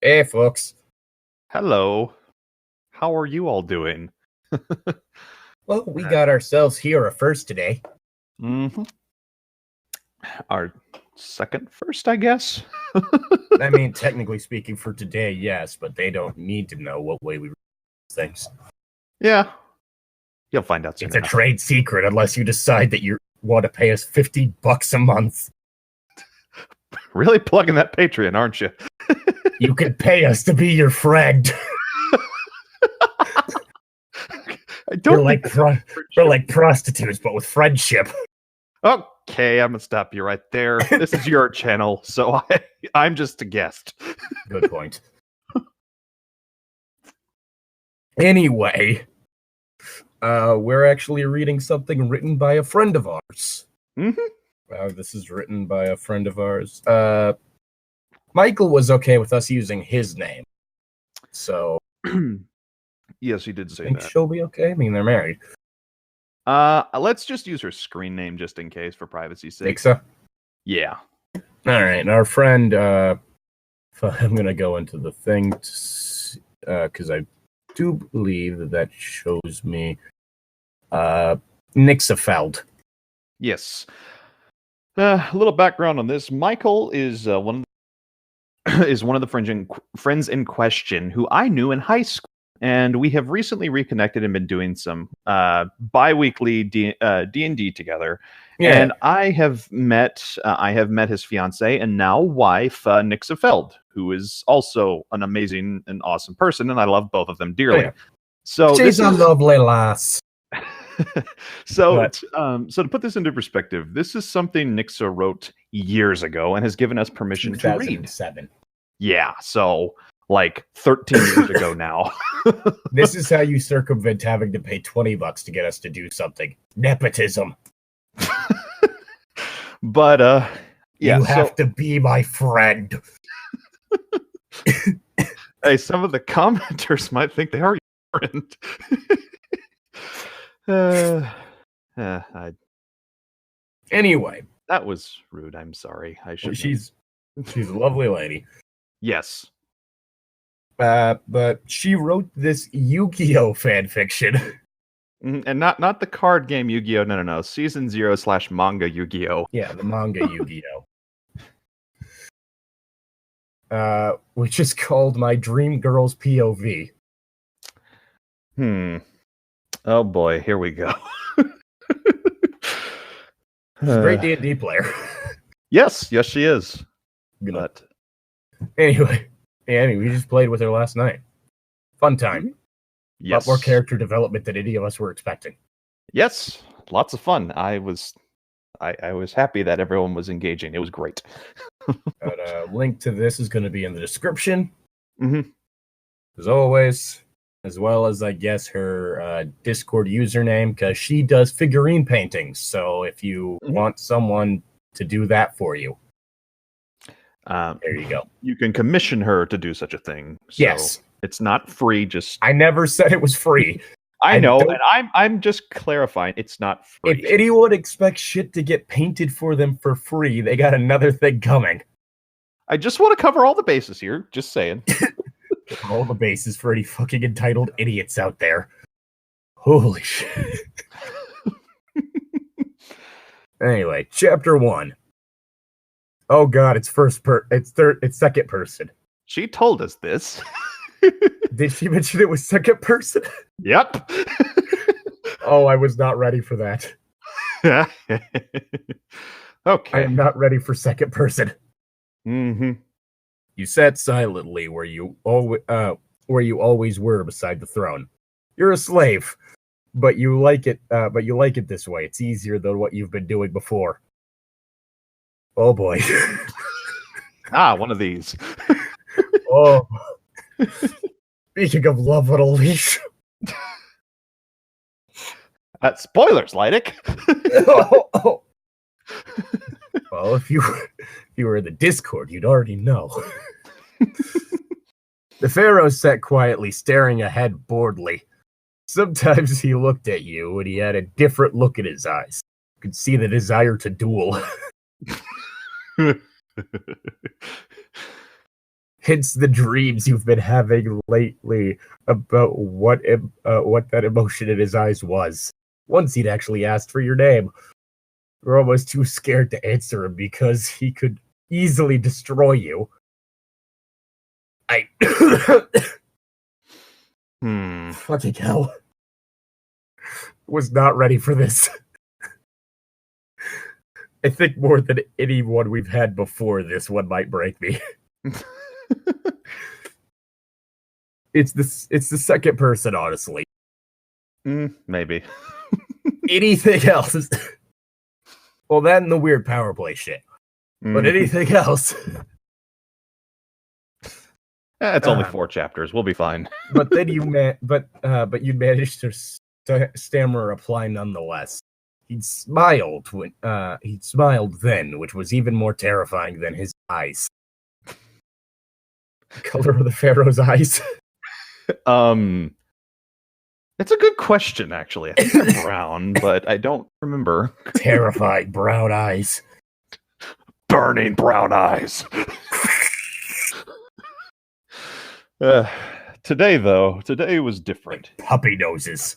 Hey, folks. Hello. How are you all doing? Well, we got ourselves here a first today. Mm-hmm. Our second first, I guess. I mean, technically speaking, for today, yes, but they don't need to know what way we things. Yeah. You'll find out soon It's a enough. trade secret unless you decide that you want to pay us $50 a month. Really plugging that Patreon, aren't you? You can pay us to be your friend. I don't We're like prostitutes, but with friendship. Okay, I'm gonna stop you right there. This is your channel, so I'm just a guest. Good point. Anyway, we're actually reading something written by a friend of ours. Mm-hmm. This is written by a friend of ours. Michael was okay with us using his name, so Yes, he did I say think that. she'll be okay. I mean, they're married. Let's just use her screen name just in case for privacy's sake. Think so? Yeah. All right, our friend. I'm gonna go into the thing because I do believe that shows me Nixafeld. Yes. A little background on this. Michael is one of the friends in question who I knew in high school, and we have recently reconnected and been doing some bi-weekly D&D together. Yeah. And I have met his fiance and now wife, Nixafeld, who is also an amazing and awesome person, and I love both of them dearly. Yeah. So she's a lovely lass. So to put this into perspective, this is something Nixa wrote years ago and has given us permission to read. 2007. Yeah, so like 13 years ago now. This is how you circumvent having to pay $20 to get us to do something. Nepotism. But yeah, you have to be my friend. Hey, some of the commenters might think they are your friend. Anyway, that was rude. I'm sorry. I should. She's a lovely lady. Yes. But she wrote this Yugioh fan fiction. And not the card game Yu-Gi-Oh. No. Season 0/manga Yu-Gi-Oh. Yeah, the manga Yu-Gi-Oh. Which is called My Dream Girl's POV. Oh boy, here we go. She's a great D&D player. Yes, she is. But anyway, we just played with her last night. Fun time. Yes. A lot more character development than any of us were expecting. Yes, lots of fun. I was happy that everyone was engaging. It was great. But link to this is going to be in the description. Mm-hmm. As always, as well as, I guess, her Discord username, because she does figurine paintings. So if you want someone to do that for you, there you go. You can commission her to do such a thing. So yes. It's not free, I never said it was free. I know, and I'm just clarifying, it's not free. If anyone expects shit to get painted for them for free, they got another thing coming. I just want to cover all the bases here, just saying. All the bases for any fucking entitled idiots out there. Holy shit. Anyway, chapter 1. Oh god, it's second person. She told us this. Did she mention it was second person? Yep. Oh, I was not ready for that. Okay. I am not ready for second person. Mm-hmm. You sat silently where you always were beside the throne. You're a slave, but you like it. But you like it this way. It's easier than what you've been doing before. Oh boy. One of these. Oh. Speaking of love on a leash. Spoilers, Llytic. Oh. Well, if you were in the Discord, you'd already know. The Pharaoh sat quietly, staring ahead boredly. Sometimes he looked at you, and he had a different look in his eyes. You could see the desire to duel. Hence the dreams you've been having lately about what that emotion in his eyes was. Once he'd actually asked for your name. We're almost too scared to answer him because he could easily destroy you. Fucking hell. Was not ready for this. I think more than anyone we've had before, this one might break me. It's the second person, honestly. Maybe. Anything else? Well, that and the weird power play shit. But anything else? It's only 4 chapters. We'll be fine. But then you managed to stammer a reply nonetheless. He'd smiled then, which was even more terrifying than his eyes. Color of the Pharaoh's eyes. It's a good question, actually. I think they're brown, but I don't remember. Terrifying brown eyes. Burning brown eyes. Today was different. Puppy noses.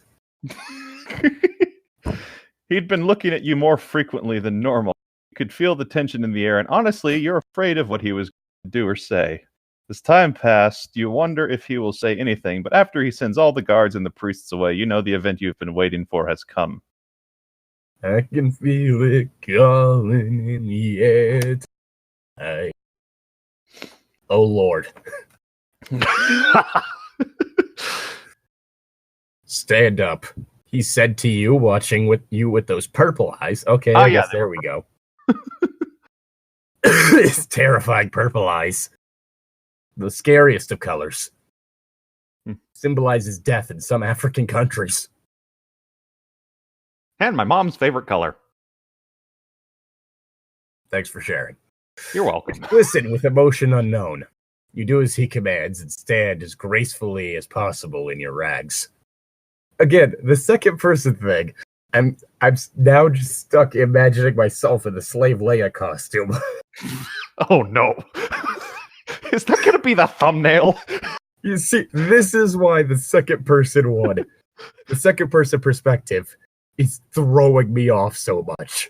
He'd been looking at you more frequently than normal. You could feel the tension in the air, and honestly, you're afraid of what he was going to do or say. As time passed, you wonder if he will say anything, but after he sends all the guards and the priests away, you know the event you've been waiting for has come. I can feel it calling in the air. Oh, Lord. Stand up. He said to you, watching with those purple eyes. Okay, I guess there we go. His terrifying purple eyes. The scariest of colors. Symbolizes death in some African countries. And my mom's favorite color. Thanks for sharing. You're welcome. Listen with emotion unknown. You do as he commands and stand as gracefully as possible in your rags. Again, the second person thing. I'm now just stuck imagining myself in the slave Leia costume. Oh no. Is that going to be the thumbnail? You see, this is why the second person one, the second person perspective, is throwing me off so much.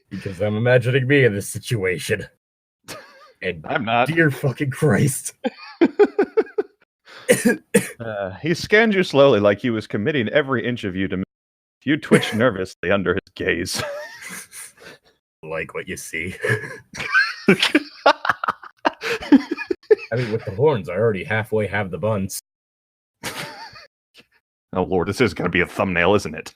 Because I'm imagining me in this situation. And I'm not. Dear fucking Christ. He scanned you slowly like he was committing every inch of you to... You twitched nervously under his gaze. Like what you see. I mean, with the horns, I already halfway have the buns. Oh Lord, this is going to be a thumbnail, isn't it?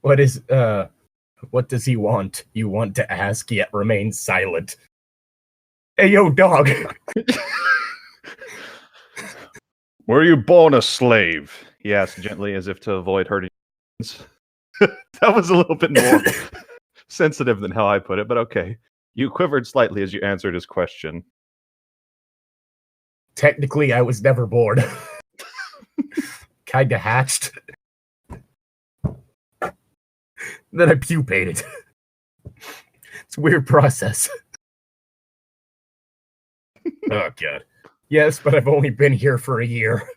What does he want? You want to ask, yet remain silent. Hey, yo, dog. Were you born a slave? He asked gently, as if to avoid hurting. That was a little bit more sensitive than how I put it, but okay. You quivered slightly as you answered his question. Technically, I was never born. Kinda hatched. Then I pupated. It's a weird process. Oh, God. Yes, but I've only been here for a year.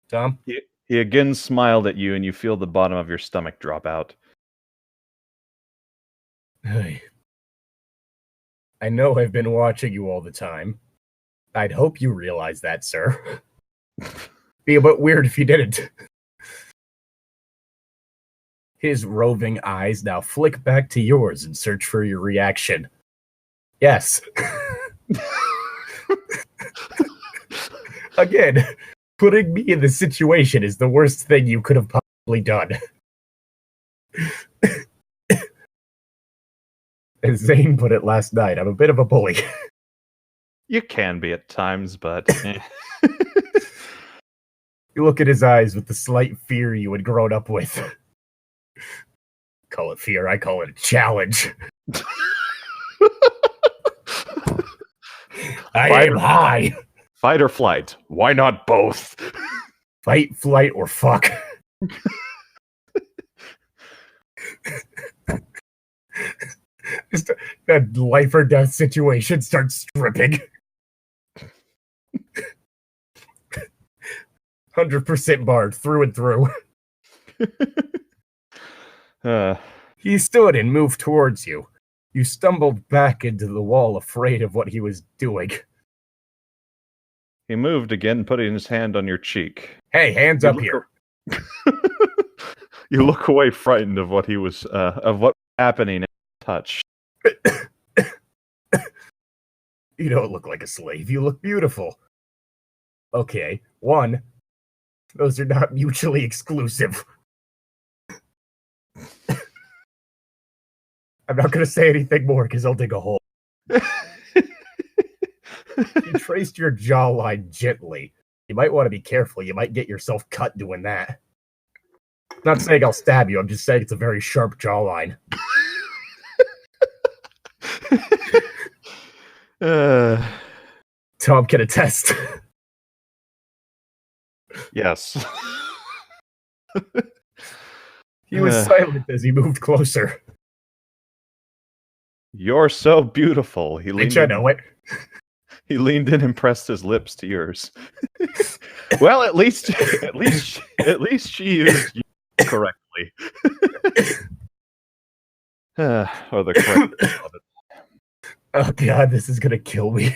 Tom? He again smiled at you, and you feel the bottom of your stomach drop out. I know I've been watching you all the time. I'd hope you realize that, sir. Be a bit weird if you didn't. His roving eyes now flick back to yours and search for your reaction. Yes. Again, putting me in this situation is the worst thing you could have possibly done. As Zane put it last night, I'm a bit of a bully. You can be at times, but... You look at his eyes with the slight fear you had grown up with. Call it fear, I call it a challenge. I am high. Fight or flight? Why not both? Fight, flight, or fuck. Just that life or death situation starts stripping. 100% barred through and through. He stood and moved towards you. You stumbled back into the wall, afraid of what he was doing. He moved again, putting his hand on your cheek. Hey, hands up here. You look away, frightened of what he was, of what was happening, and touch. You don't look like a slave. You look beautiful. Okay, one, those are not mutually exclusive. I'm not going to say anything more because I'll dig a hole. You traced your jawline gently. You might want to be careful. You might get yourself cut doing that. I'm not saying I'll stab you. I'm just saying it's a very sharp jawline. Tom can attest. Yes. He was silent as he moved closer. You're so beautiful. He leaned I know it. He leaned in and pressed his lips to yours. Well, at least she used you correctly. Or the correct of it. Oh god, this is gonna kill me.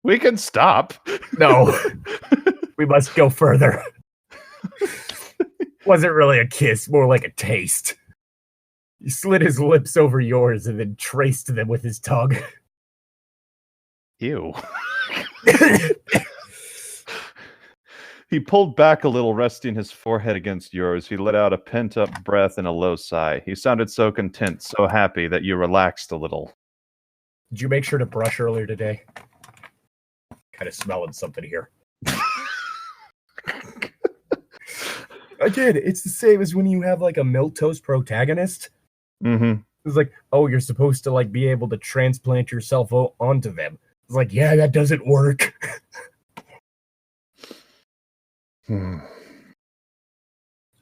We can stop. No. We must go further. Wasn't really a kiss, more like a taste. He slid his lips over yours and then traced them with his tongue. Ew. He pulled back a little, resting his forehead against yours. He let out a pent-up breath and a low sigh. He sounded so content, so happy that you relaxed a little. Did you make sure to brush earlier today? Kind of smelling something here. Again, it's the same as when you have like a milquetoast protagonist. Mm-hmm. It's like, oh, you're supposed to like be able to transplant yourself onto them. It's like, yeah, that doesn't work.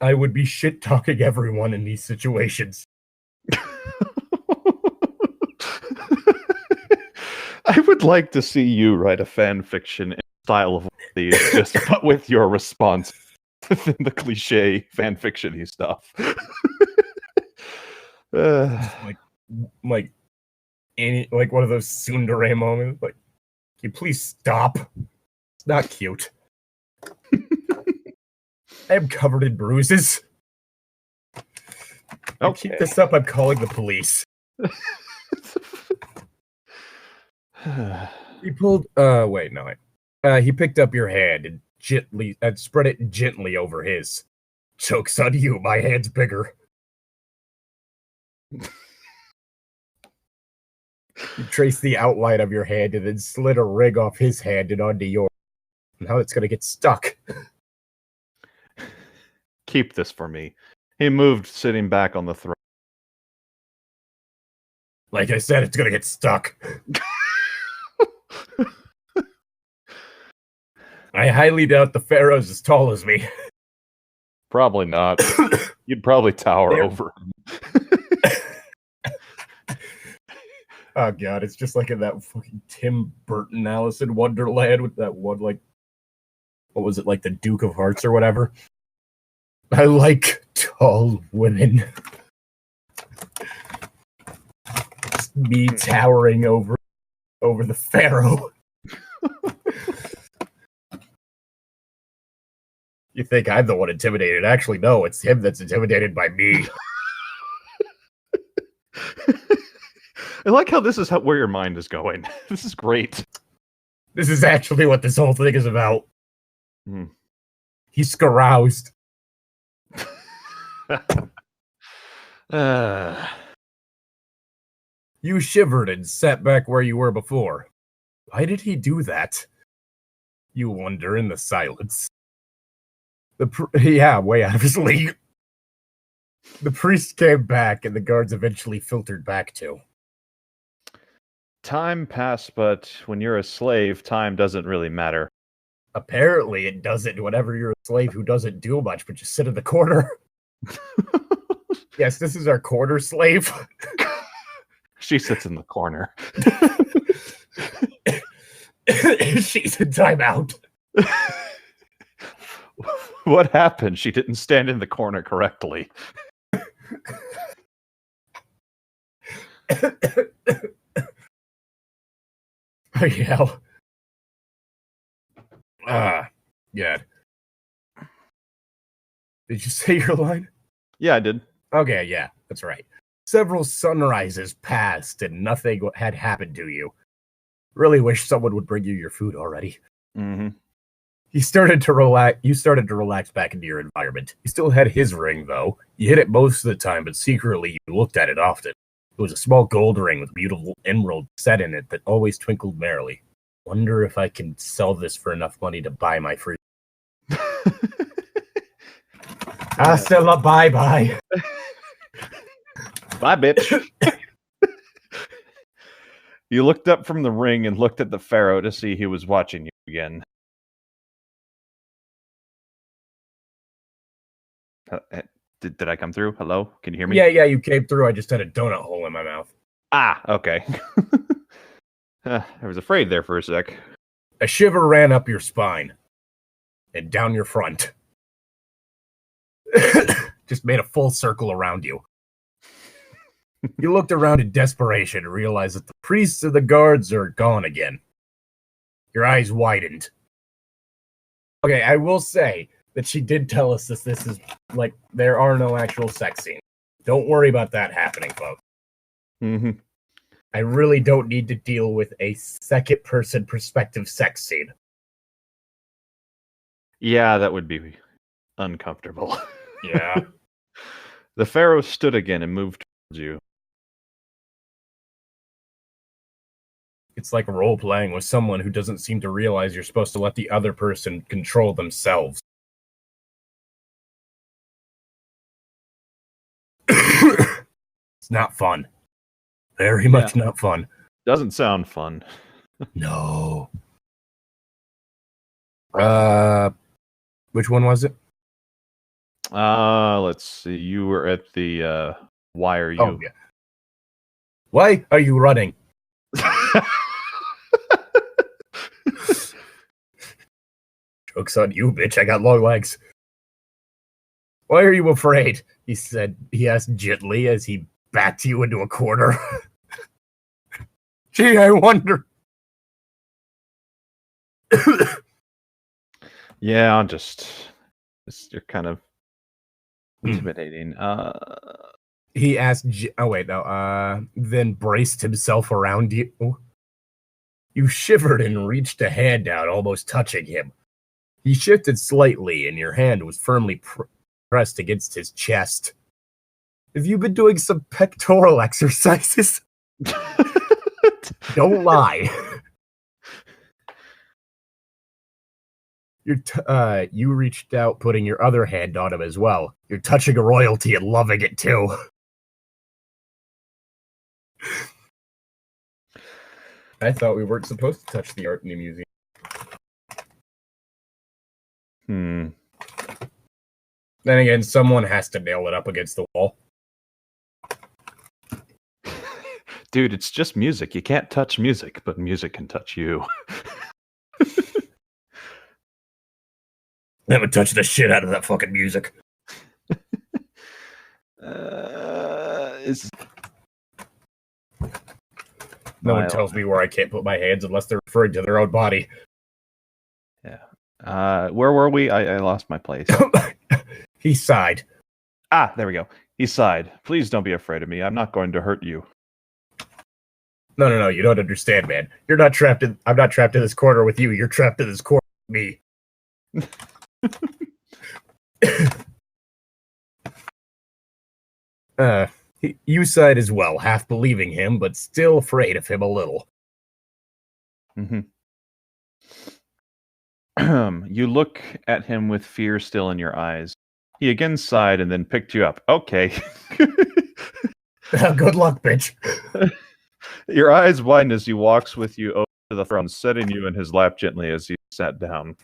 I would be shit talking everyone in these situations. I would like to see you write a fan fiction in style of these, just but with your response within the cliche fan fiction-y stuff. Like one of those tsundere moments. Like, can you please stop? It's not cute. I am covered in bruises. Okay. Keep this up, I'm calling the police. He pulled. Wait, no. He picked up your hand and gently spread it gently over his. Joke's on you. My hand's bigger. You traced the outline of your hand and then slid a ring off his hand and onto yours. Now it's gonna get stuck. Keep this for me. He moved, sitting back on the throne. Like I said, it's gonna get stuck. I highly doubt the Pharaoh's as tall as me. Probably not. You'd probably tower over him. Oh god, it's just like in that fucking Tim Burton Alice in Wonderland with that one, like, what was it, like the Duke of Hearts or whatever? I like tall women. Just me towering over the Pharaoh. You think I'm the one intimidated? Actually, no, it's him that's intimidated by me. I like how this is where your mind is going. This is great. This is actually what this whole thing is about. He's caroused. You shivered and sat back where you were before. Why did he do that? You wonder in the silence. Yeah, way out of his league. The priest came back and the guards eventually filtered back too. Time passed, but when you're a slave, time doesn't really matter. Apparently it doesn't whenever you're a slave who doesn't do much but just sit in the corner. Yes, this is our quarter slave. She sits in the corner. She's in timeout. What happened? She didn't stand in the corner correctly. Hell. Yeah. Did you say your line? Yeah, I did. Okay, yeah, that's right. Several sunrises passed and nothing had happened to you. Really wish someone would bring you your food already. Mm-hmm. You started to relax back into your environment. You still had his ring, though. You hid it most of the time, but secretly you looked at it often. It was a small gold ring with a beautiful emerald set in it that always twinkled merrily. Wonder if I can sell this for enough money to buy my free. Hasta la bye-bye. Bye, bitch. You looked up from the ring and looked at the pharaoh to see he was watching you again. Did I come through? Hello? Can you hear me? Yeah, you came through. I just had a donut hole in my mouth. Ah, okay. I was afraid there for a sec. A shiver ran up your spine and down your front. Just made a full circle around you. You looked around in desperation and realized that the priests and the guards are gone again. Your eyes widened. Okay, I will say that she did tell us this is, like, there are no actual sex scenes. Don't worry about that happening, folks. Mm-hmm. I really don't need to deal with a second-person perspective sex scene. Yeah, that would be uncomfortable. Yeah. The pharaoh stood again and moved towards you. It's like role-playing with someone who doesn't seem to realize you're supposed to let the other person control themselves. It's not fun. Very much not fun. Doesn't sound fun. No. Which one was it? Let's see. You were at the why are you? Oh, yeah. Why are you running? Joke's on you, bitch. I got long legs. Why are you afraid? He asked gently as he backed you into a corner. Gee, I wonder. Yeah, you're kind of intimidating. He asked, then braced himself around you. You shivered and reached a hand out, almost touching him. He shifted slightly, and your hand was firmly pressed against his chest. Have you been doing some pectoral exercises? Don't lie. You reached out, putting your other hand on him as well. You're touching a royalty and loving it too. I thought we weren't supposed to touch the art in the museum. Then again, someone has to nail it up against the wall. Dude, it's just music. You can't touch music, but music can touch you. I would touch the shit out of that fucking music. No one tells me where I can't put my hands unless they're referring to their own body. Yeah. Where were we? I lost my place. He sighed. Ah, there we go. He sighed. Please don't be afraid of me. I'm not going to hurt you. No, you don't understand, man. I'm not trapped in this corner with you. You're trapped in this corner with me. You sighed as well, half believing him, but still afraid of him a little. Mm-hmm. You look at him with fear still in your eyes. He again sighed and then picked you up. Okay. Good luck, bitch. Your eyes widen as he walks with you over to the throne, setting you in his lap gently as he sat down.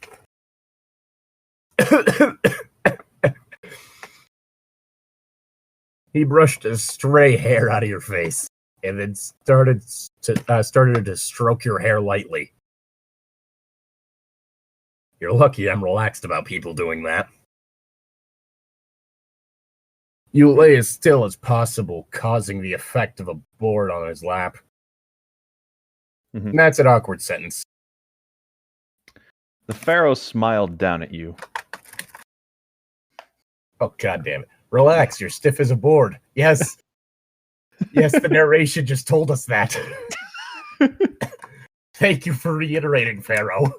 He brushed a stray hair out of your face, and then started to stroke your hair lightly. You're lucky I'm relaxed about people doing that. You lay as still as possible, causing the effect of a board on his lap. Mm-hmm. And that's an awkward sentence. The Pharaoh smiled down at you. Oh, goddammit. Relax, you're stiff as a board. Yes. Yes, the narration just told us that. Thank you for reiterating, Pharaoh.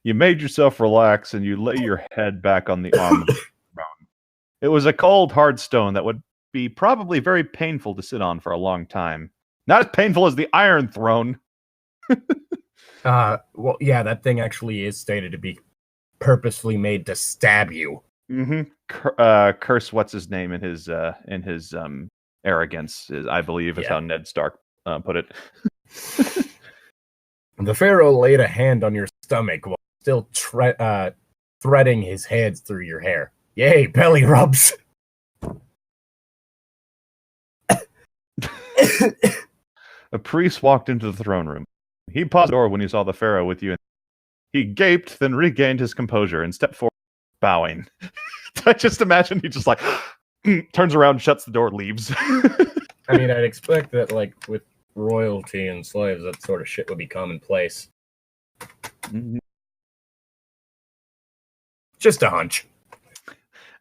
You made yourself relax and you lay your head back on the arm of the throne. It was a cold, hard stone that would be probably very painful to sit on for a long time. Not as painful as the Iron Throne. Well, yeah, that thing actually is stated to be purposefully made to stab you. Mm-hmm. Curse, what's his name in his arrogance, I believe, is how Ned Stark put it. The Pharaoh laid a hand on your stomach while still threading his hands through your hair. Yay, belly rubs! A priest walked into the throne room. He paused the door when he saw the Pharaoh with you. He gaped, then regained his composure and stepped forward, bowing. I just imagine he just like turns around, shuts the door, leaves. I mean, I'd expect that, like, with royalty and slaves, that sort of shit would be commonplace. Mm-hmm. Just a hunch.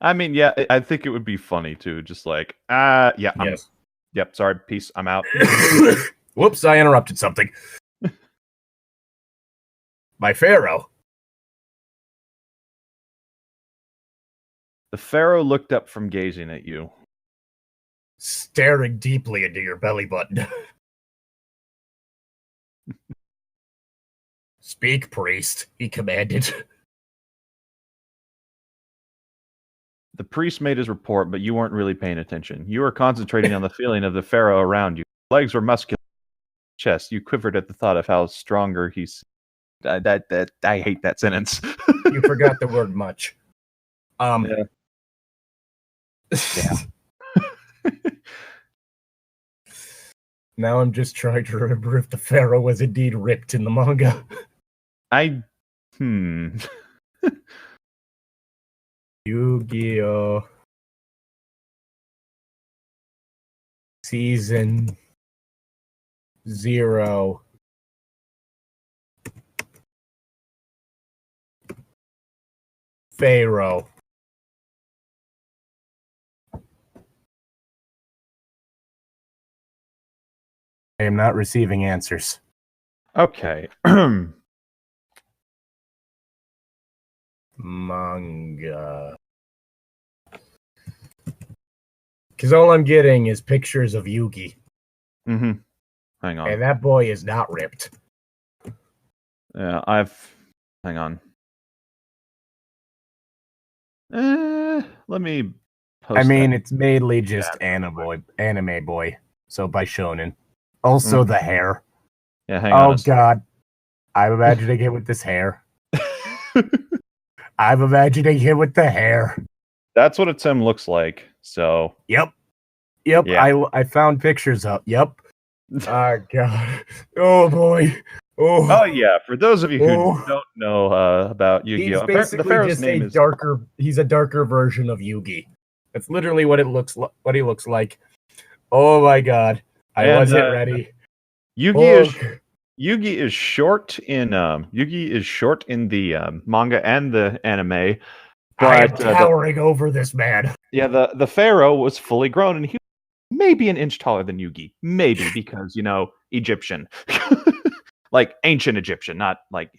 I mean, yeah, I think it would be funny too. Just like, yes. Yep, sorry, peace, I'm out. Whoops, I interrupted something. My Pharaoh. The Pharaoh looked up from gazing at you, staring deeply into your belly button. Speak, priest, he commanded. The priest made his report, but you weren't really paying attention. You were concentrating on the feeling of the Pharaoh around you. Legs were muscular, chest. You quivered at the thought of how stronger he's. I hate that sentence. You forgot the word much. Yeah. Now I'm just trying to remember if the Pharaoh was indeed ripped in the manga. Yugioh Season 0 Pharaoh. I am not receiving answers. Okay. Manga. Because all I'm getting is pictures of Yugi. Mm-hmm. Hang on. And that boy is not ripped. Yeah, hang on. Let me post I mean, that. it's mainly just anime boy. So by shonen. Also the hair. Yeah, hang on. Oh god. I'm imagining him with this hair. I'm imagining him with the hair. That's what a Tim looks like. So. Yep. Yeah. I found pictures up. Yep. Oh god. Oh boy. Oh yeah. For those of you who don't know about Yu-Gi-Oh, he's basically the Pharaoh's just name is darker. He's a darker version of Yugi. That's literally what it looks. What he looks like. Oh my god. I wasn't ready. Yugi is short in the manga and the anime. But, I am towering over this man. Yeah, the Pharaoh was fully grown, and he was maybe an inch taller than Yugi. Maybe because Egyptian, like ancient Egyptian, not like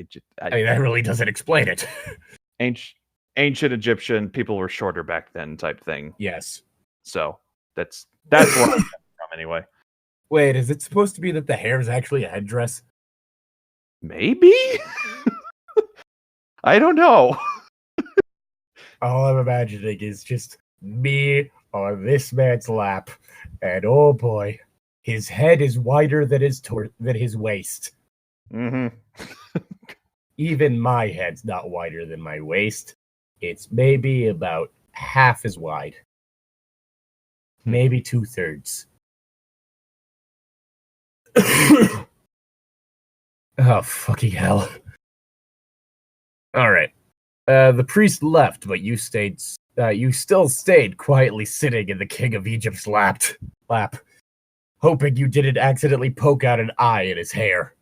I mean, that really doesn't explain it. Ancient Egyptian people were shorter back then, type thing. Yes. So that's where I'm coming from, anyway. Wait, is it supposed to be that the hair is actually a headdress? Maybe? I don't know. All I'm imagining is just me on this man's lap, and oh boy, his head is wider than his waist. Mm-hmm. Even my head's not wider than my waist. It's maybe about half as wide. Maybe 2/3. Oh, fucking hell. All right. The priest left, but you stayed. You still stayed quietly sitting in the King of Egypt's lap, hoping you didn't accidentally poke out an eye in his hair.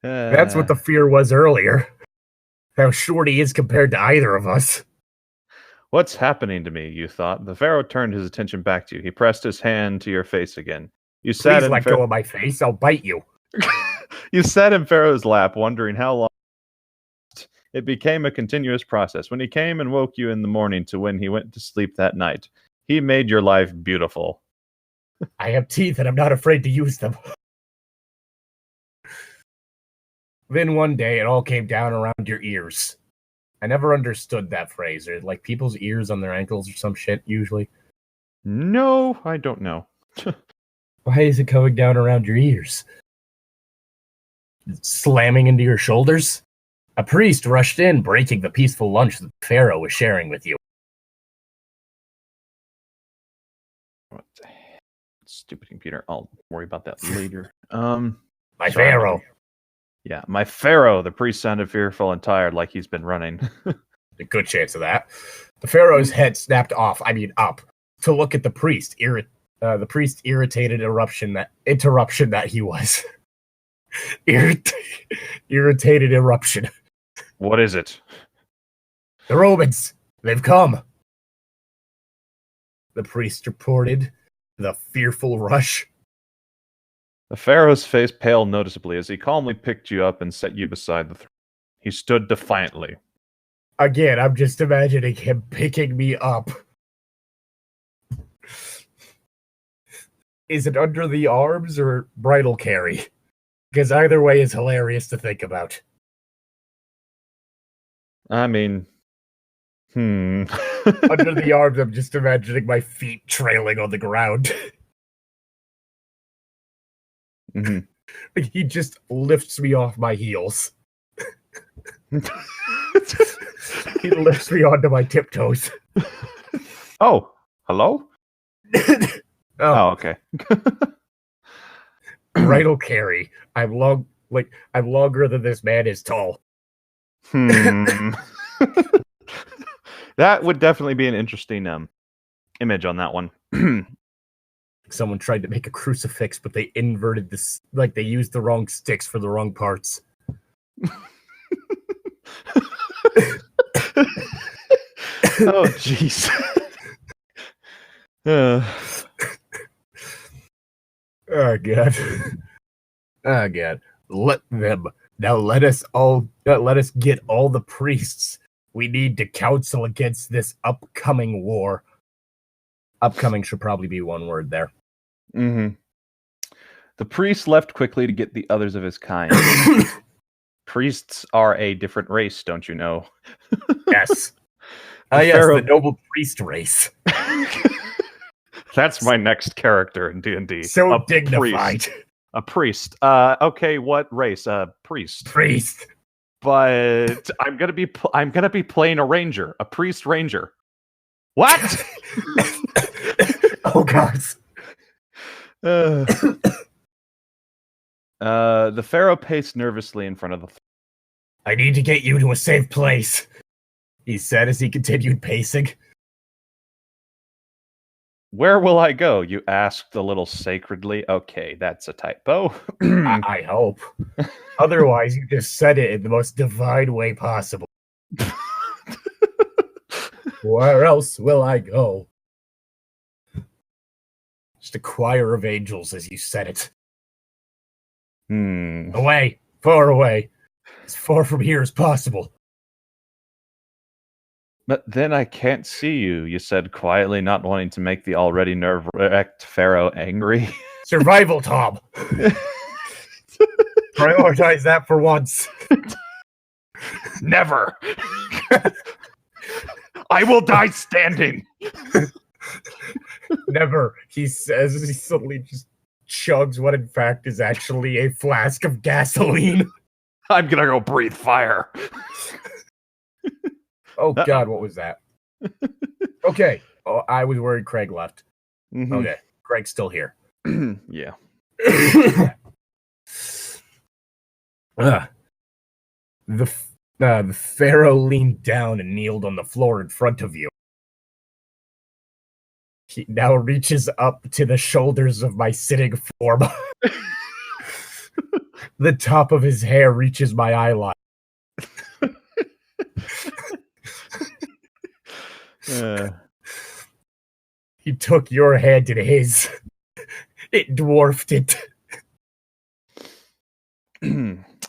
That's what the fear was earlier. How short he is compared to either of us. What's happening to me, you thought. The Pharaoh turned his attention back to you. He pressed his hand to your face again. Please let go of my face, I'll bite you. You sat in Pharaoh's lap, wondering how long. It became a continuous process. When he came and woke you in the morning to when he went to sleep that night, he made your life beautiful. I have teeth and I'm not afraid to use them. Then one day it all came down around your ears. I never understood that phrase. Or like people's ears on their ankles or some shit, usually. No, I don't know. Why is it coming down around your ears? Slamming into your shoulders? A priest rushed in, breaking the peaceful lunch that the Pharaoh was sharing with you. What the heck? Stupid computer. I'll worry about that later. My Pharaoh. Yeah, my Pharaoh. The priest sounded fearful and tired, like he's been running. A good chance of that. The Pharaoh's head snapped up, to look at the priest. The priest irritated interruption that he was. Irritated eruption. What is it? The Romans, they've come. The priest reported, the fearful rush. The Pharaoh's face paled noticeably as he calmly picked you up and set you beside the throne. He stood defiantly. Again, I'm just imagining him picking me up. Is it under the arms or bridal carry? Because either way is hilarious to think about. I mean, Under the arms, I'm just imagining my feet trailing on the ground. Mm-hmm. Like he just lifts me off my heels. He lifts me onto my tiptoes. Oh, hello? Oh, okay. Bridal carry. I'm longer than this man is tall. That would definitely be an interesting image on that one. Someone tried to make a crucifix, but they inverted this. Like they used the wrong sticks for the wrong parts. Oh, jeez. Oh god. Oh god. Let them. Now let us get all the priests. We need to counsel against this upcoming war. Upcoming should probably be one word there. Mm-hmm. The priest left quickly to get the others of his kind. Priests are a different race, don't you know? Yes. Yes, the noble priest race. That's my next character in D&D. So dignified. A priest. Okay, what race? Priest. Priest. But I'm gonna be playing a ranger, a priest ranger. What? Oh god. The Pharaoh paced nervously in front of the I need to get you to a safe place, he said as he continued pacing. Where will I go? You asked a little sacredly. Okay, that's a typo. I hope. Otherwise, you just said it in the most divine way possible. Where else will I go? Just a choir of angels as you said it. Away, far away. As far from here as possible. But then I can't see you, you said quietly, not wanting to make the already nerve-wrecked Pharaoh angry. Survival, Tom. Prioritize that for once. Never. I will die standing. Never, he says as he suddenly just chugs what in fact is actually a flask of gasoline. I'm gonna go breathe fire. Oh God, what was that? Okay. Oh, I was worried Craig left. Mhm. Okay, Craig's still here. Yeah. The pharaoh leaned down and kneeled on the floor in front of you. He now reaches up to the shoulders of my sitting form. The top of his hair reaches my eyeline. He took your hand in his. It dwarfed it.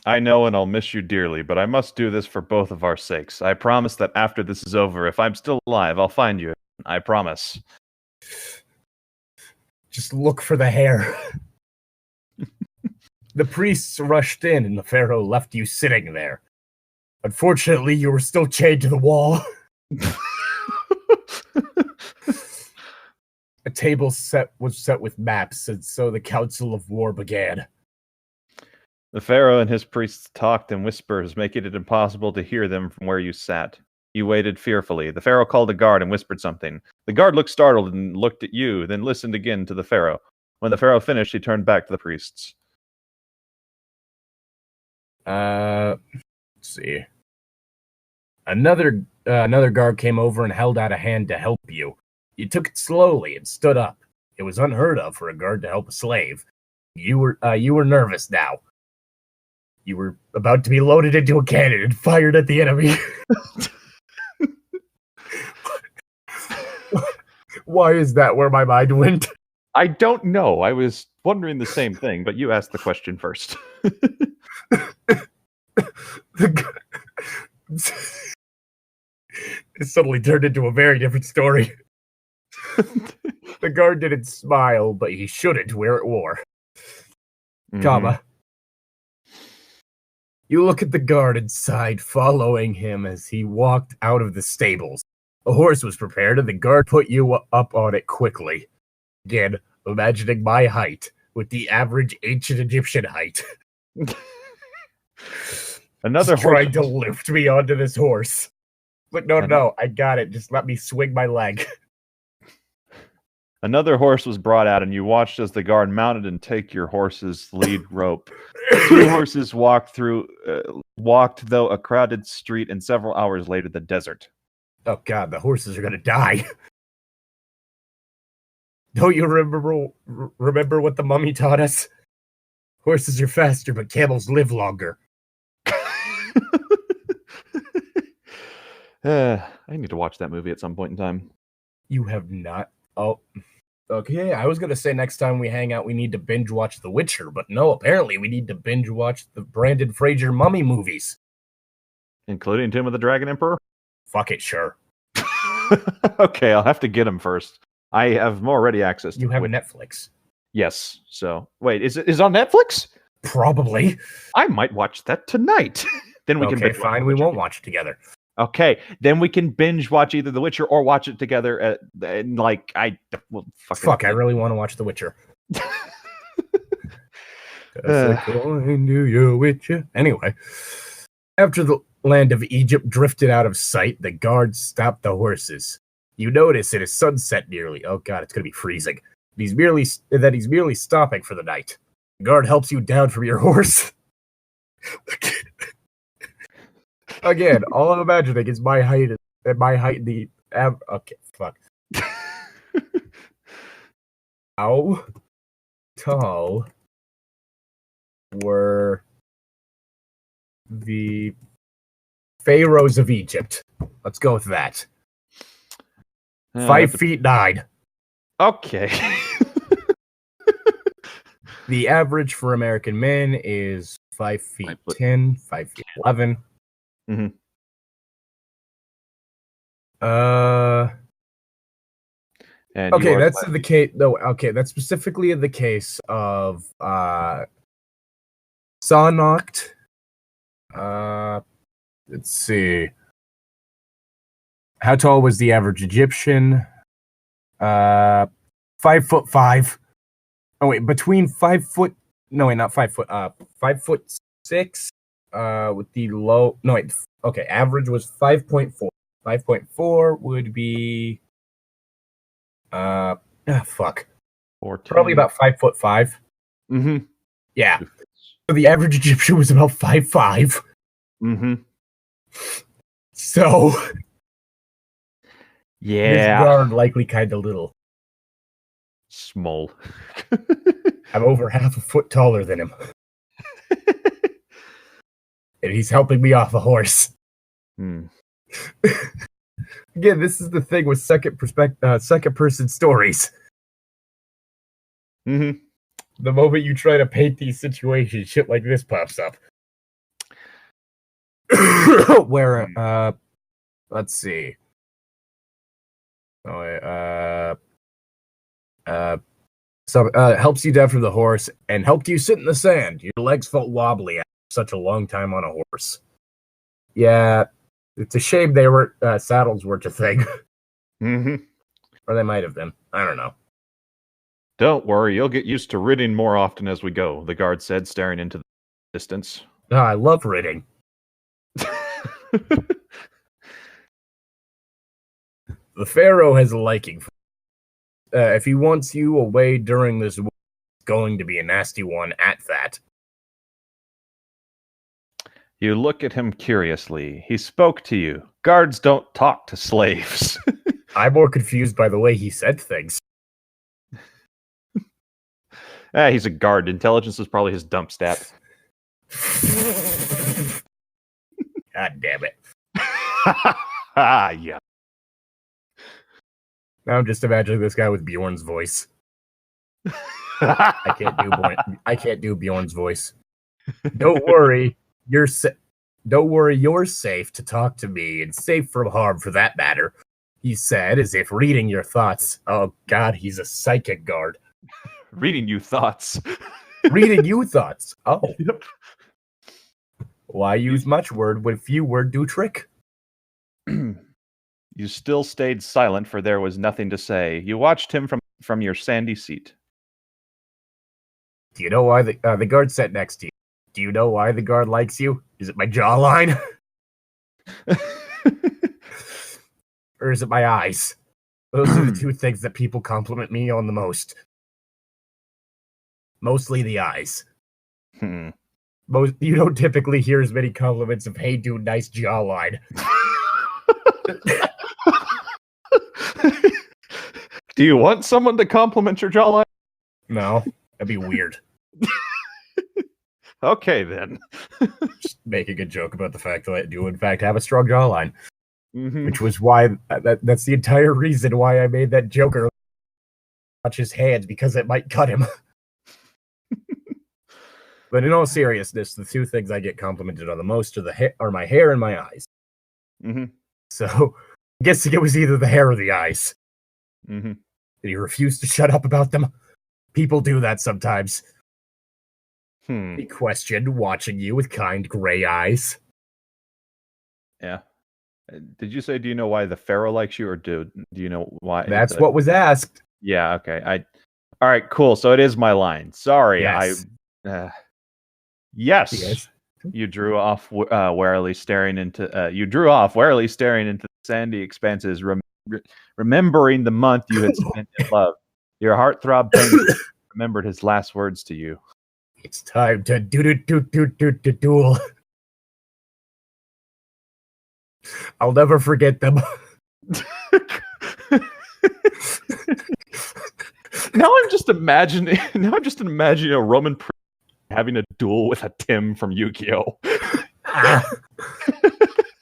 I know and I'll miss you dearly, but I must do this for both of our sakes. I promise that after this is over, if I'm still alive, I'll find you. I promise. Just look for the hair. The priests rushed in and the pharaoh left you sitting there. Unfortunately, you were still chained to the wall. A table was set with maps, and so the Council of War began. The pharaoh and his priests talked in whispers, making it impossible to hear them from where you sat. You waited fearfully. The pharaoh called a guard and whispered something. The guard looked startled and looked at you, then listened again to the pharaoh. When the pharaoh finished, he turned back to the priests. Let's see. Another guard came over and held out a hand to help you. You took it slowly and stood up. It was unheard of for a guard to help a slave. You were nervous now. You were about to be loaded into a cannon and fired at the enemy. Why is that where my mind went? I don't know. I was wondering the same thing, but you asked the question first. It suddenly turned into a very different story. The guard didn't smile, but he shouldn't wear it wore. Comma. You look at the guard inside, following him as he walked out of the stables. A horse was prepared, and the guard put you up on it quickly. Again, imagining my height, with the average ancient Egyptian height. Another horse tried to lift me onto this horse. Like, no, I got it. Just let me swing my leg. Another horse was brought out, and you watched as the guard mounted and take your horse's lead rope. 2 horses walked though a crowded street, and several hours later, the desert. Oh God, the horses are gonna die. Don't you remember what the mummy taught us? Horses are faster, but camels live longer. I need to watch that movie at some point in time. You have not? Oh, okay. I was gonna say next time we hang out, we need to binge watch The Witcher, but no. Apparently, we need to binge watch the Brandon Fraser mummy movies, including Tomb of the Dragon Emperor. Fuck it, sure. Okay, I'll have to get them first. I have more ready access. You have Netflix. Yes. So wait, is it on Netflix? Probably. I might watch that tonight. Then we can. Okay, fine. We won't watch it together. Okay, then we can binge watch either The Witcher or watch it together. Fuck. I really want to watch The Witcher. Anyway, after the land of Egypt drifted out of sight, the guards stopped the horses. You notice it is sunset nearly. Oh God, it's gonna be freezing. He's merely stopping for the night. The guard helps you down from your horse. Again, all I'm imagining is my height okay, fuck. How tall were the pharaohs of Egypt? Let's go with that. 5'9". Okay. The average for American men is 5'10", 5'11". Mm-hmm. Okay, that's the case. No, okay, that's specifically in the case of Sonnocht. Let's see. How tall was the average Egyptian? 5'5". Oh wait, between 5 foot. No wait, not 5 foot. 5'6". With the low. No wait. Okay, average was 5.4. 5.4 would be fuck. 14. Probably about 5'5". Mm-hmm. Yeah. So the average Egyptian was about 5'5". Mm-hmm. So this Yeah. guard likely kind of little. Small. I'm over half a foot taller than him. And he's helping me off a horse. Hmm. Again, this is the thing with second person stories. Mm-hmm. The moment you try to paint these situations, shit like this pops up. Where, let's see. Helps you down from the horse and helped you sit in the sand. Your legs felt wobbly after such a long time on a horse. Yeah, it's a shame they were saddles weren't a thing. Mm-hmm. Or they might have been. I don't know. Don't worry, you'll get used to ridding more often as we go, the guard said, staring into the distance. Oh, I love ridding. The Pharaoh has a liking for if he wants you away during this war, it's going to be a nasty one at that. You look at him curiously. He spoke to you. Guards don't talk to slaves. I'm more confused by the way he said things. He's a guard. Intelligence is probably his dump stat. God damn it. Yeah. Now I'm just imagining this guy with Bjorn's voice. I can't do Bjorn's voice. Don't worry, you're safe to talk to me and safe from harm for that matter. He said, as if reading your thoughts. Oh God, he's a psychic guard. Reading you thoughts. Reading you thoughts. Oh. Yep. Why use much word when few word do trick? You still stayed silent, for there was nothing to say. You watched him from your sandy seat. Do you know why the guard sat next to you? Do you know why the guard likes you? Is it my jawline? Or is it my eyes? Those are the two things that people compliment me on the most. Mostly the eyes. You don't typically hear as many compliments of, hey dude, nice jawline. Do you want someone to compliment your jawline? No, that'd be weird. Okay, then. Just making a joke about the fact that I do, in fact, have a strong jawline. Mm-hmm. Which was why, that's the entire reason why I made that joke earlier. Touch his hands, because it might cut him. But in all seriousness, the two things I get complimented on the most are my hair and my eyes. Mm-hmm. So, I'm guessing it was either the hair or the eyes. Mm-hmm. Did he refuse to shut up about them? People do that sometimes. He questioned, watching you with kind gray eyes. Yeah. Did you say, do you know why the Pharaoh likes you, or do you know why? That's what was asked. Yeah, okay. All right, cool. So it is my line. Sorry, Yes. Yes. You drew off warily staring into the sandy expanses, remembering the month you had spent in love. Your heart throbbed painfully. Remembered his last words to you. It's time to duel. I'll never forget them. Now I'm just imagining a Roman priest having a duel with a Tim from Yugioh.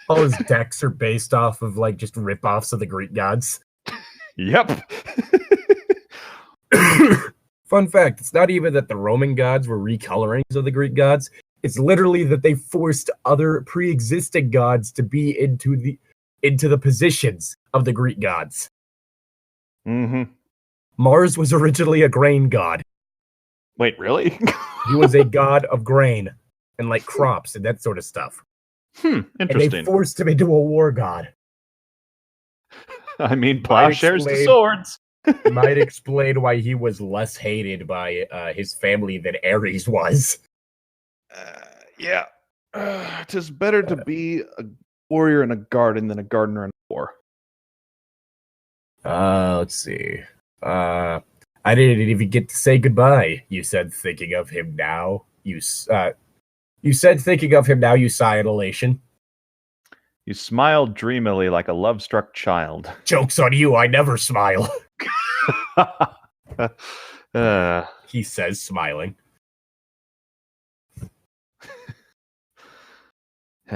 All his decks are based off of just rip-offs of the Greek gods. Yep. Fun fact, it's not even that the Roman gods were recolorings of the Greek gods. It's literally that they forced other pre-existing gods to be into the positions of the Greek gods. Mm-hmm. Mars was originally a grain god. Wait, really? He was a god of grain and crops and that sort of stuff. Interesting. And they forced him into a war god. I mean, plowshares to swords. Might explain why he was less hated by his family than Ares was. Yeah. 'Tis better to be a warrior in a garden than a gardener in war? Let's see. I didn't even get to say goodbye. You said thinking of him now. You said thinking of him now. You sigh in elation. You smiled dreamily like a love-struck child. Joke's on you. I never smile. He says, smiling.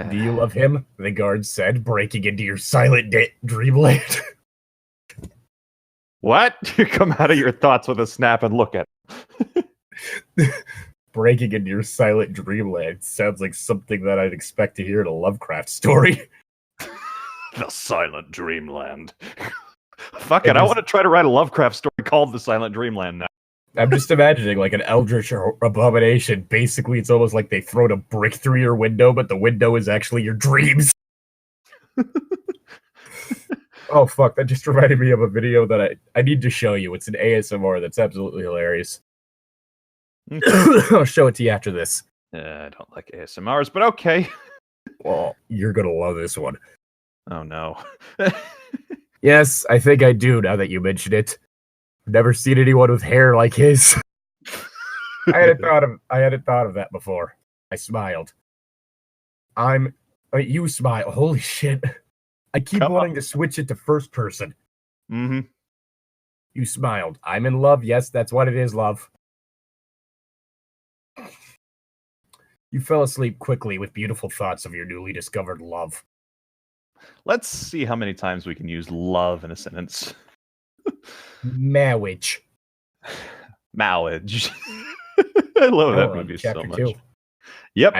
Do you love him? The guard said, breaking into your silent dreamland. What? You come out of your thoughts with a snap and look at it. Breaking into your silent dreamland sounds like something that I'd expect to hear in a Lovecraft story. The Silent Dreamland. Fuck it, I want to try to write a Lovecraft story called The Silent Dreamland now. I'm just imagining like an eldritch abomination. Basically, it's almost like they thrown a brick through your window, but the window is actually your dreams. Oh, fuck, that just reminded me of a video that I need to show you. It's an ASMR that's absolutely hilarious. I'll show it to you after this. I don't like ASMRs, but okay. Well, you're gonna love this one. Oh, no. Yes, I think I do now that you mention it. I've never seen anyone with hair like his. I hadn't thought of that before. I smiled. You smile. Holy shit. I keep wanting to switch it to first person. Mm-hmm. You smiled. I'm in love. Yes, that's what it is, love. You fell asleep quickly with beautiful thoughts of your newly discovered love. Let's see how many times we can use love in a sentence. Marriage. Marriage. I love that movie so much. 2. Yep,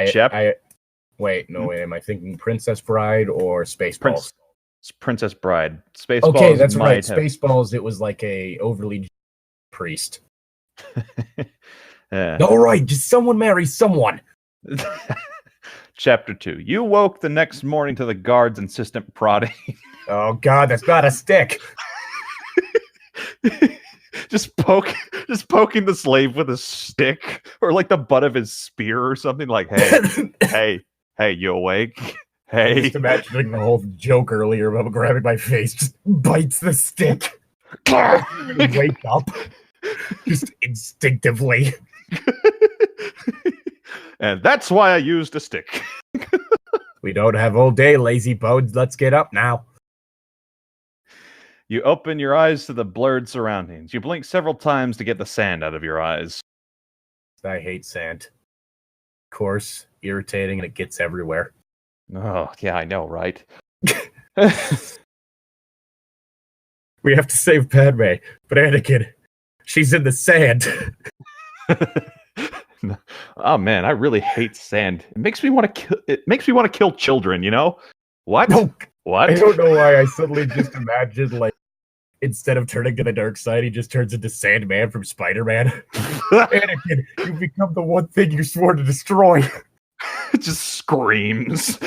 wait, am I thinking Princess Bride or Spaceballs? Princess Bride. Spaceballs. Okay, that's right. Spaceballs, it was like a overly priest. All right, just someone marry someone. Chapter 2. You woke the next morning to the guard's insistent prodding. Oh god, that's not a stick. just poking the slave with a stick or like the butt of his spear or something. Like, hey, you awake? Hey. Just imagining the whole joke earlier about grabbing my face, just bites the stick. Wake up. Just instinctively. And that's why I used a stick. We don't have all day, lazy bones. Let's get up now. You open your eyes to the blurred surroundings. You blink several times to get the sand out of your eyes. I hate sand. Coarse, irritating, and it gets everywhere. Oh, yeah, I know, right? We have to save Padme, but Anakin, she's in the sand. Oh man, I really hate sand. It makes me want to kill children, you know? What? No, what? I don't know why I suddenly just imagined, like, instead of turning to the dark side, he just turns into Sandman from Spider-Man. Anakin, you become the one thing you swore to destroy. It just screams.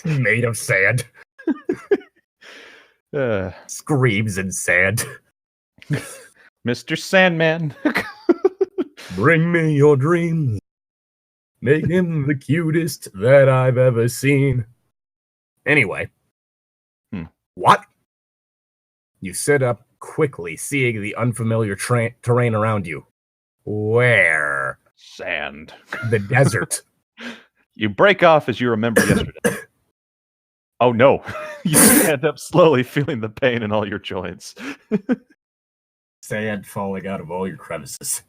Made of sand. Screams in sand. Mr. Sandman. Bring me your dreams. Make him the cutest that I've ever seen. Anyway. What? You sit up quickly, seeing the unfamiliar terrain around you. Where? Sand. The desert. You break off as you remember yesterday. Oh no. You stand up slowly, feeling the pain in all your joints. Sand falling out of all your crevices.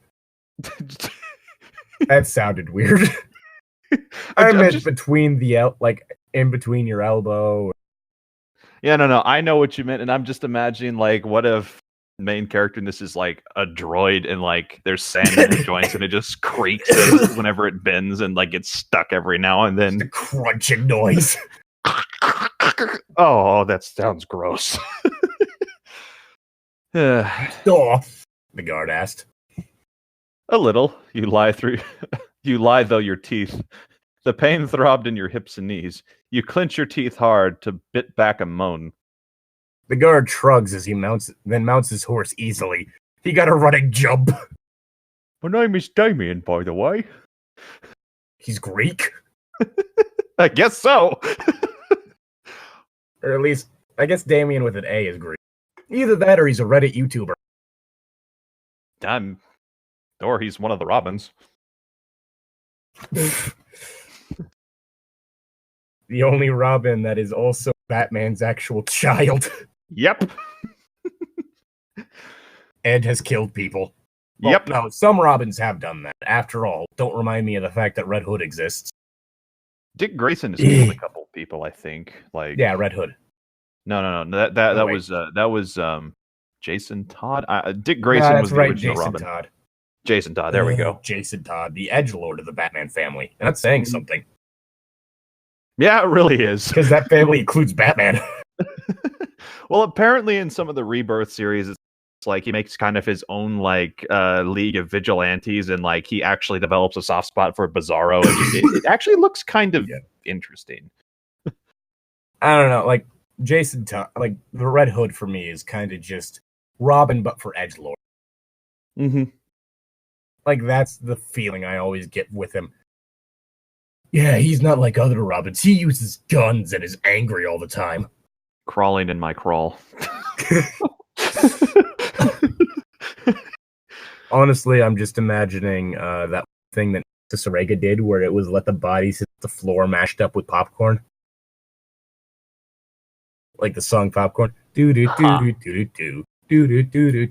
That sounded weird. I meant just between in between your elbow. Yeah, no, I know what you meant, and I'm just imagining, like, what if the main character in this is like a droid, and like there's sand in the joints, and it just creaks whenever it bends, and like gets stuck every now and then. Just a crunching noise. Oh, that sounds gross. Oh, the guard asked. A little. You lie though your teeth. The pain throbbed in your hips and knees. You clench your teeth hard to bit back a moan. The guard shrugs as he mounts his horse easily. He got a running jump. My name is Damien, by the way. He's Greek? I guess so. Or at least, I guess Damien with an A is green. Either that or he's a Reddit YouTuber. Or he's one of the Robins. The only Robin that is also Batman's actual child. Yep. Ed has killed people. Well, Yep. No, some Robins have done that. After all, don't remind me of the fact that Red Hood exists. Dick Grayson has killed a couple people, I think. Yeah, Red Hood. No. That was Jason Todd. Dick Grayson was the original Jason Robin. Todd. Jason Todd. There we go. Jason Todd, the edgelord of the Batman family. And that's saying something. Yeah, it really is. Because that family includes Batman. Well, apparently in some of the Rebirth series, it's like he makes kind of his own league of vigilantes, and like he actually develops a soft spot for Bizarro. And it actually looks kind of interesting. I don't know, like Jason Todd, like the Red Hood for me is kind of just Robin, but for edgelord. Mm-hmm. Like that's the feeling I always get with him. Yeah, he's not like other Robins. He uses guns and is angry all the time. Crawling in my crawl. Honestly, I'm just imagining that thing that Sorega did where it was let the bodies hit the floor mashed up with popcorn. Like the song Popcorn. Do do do do do do do do do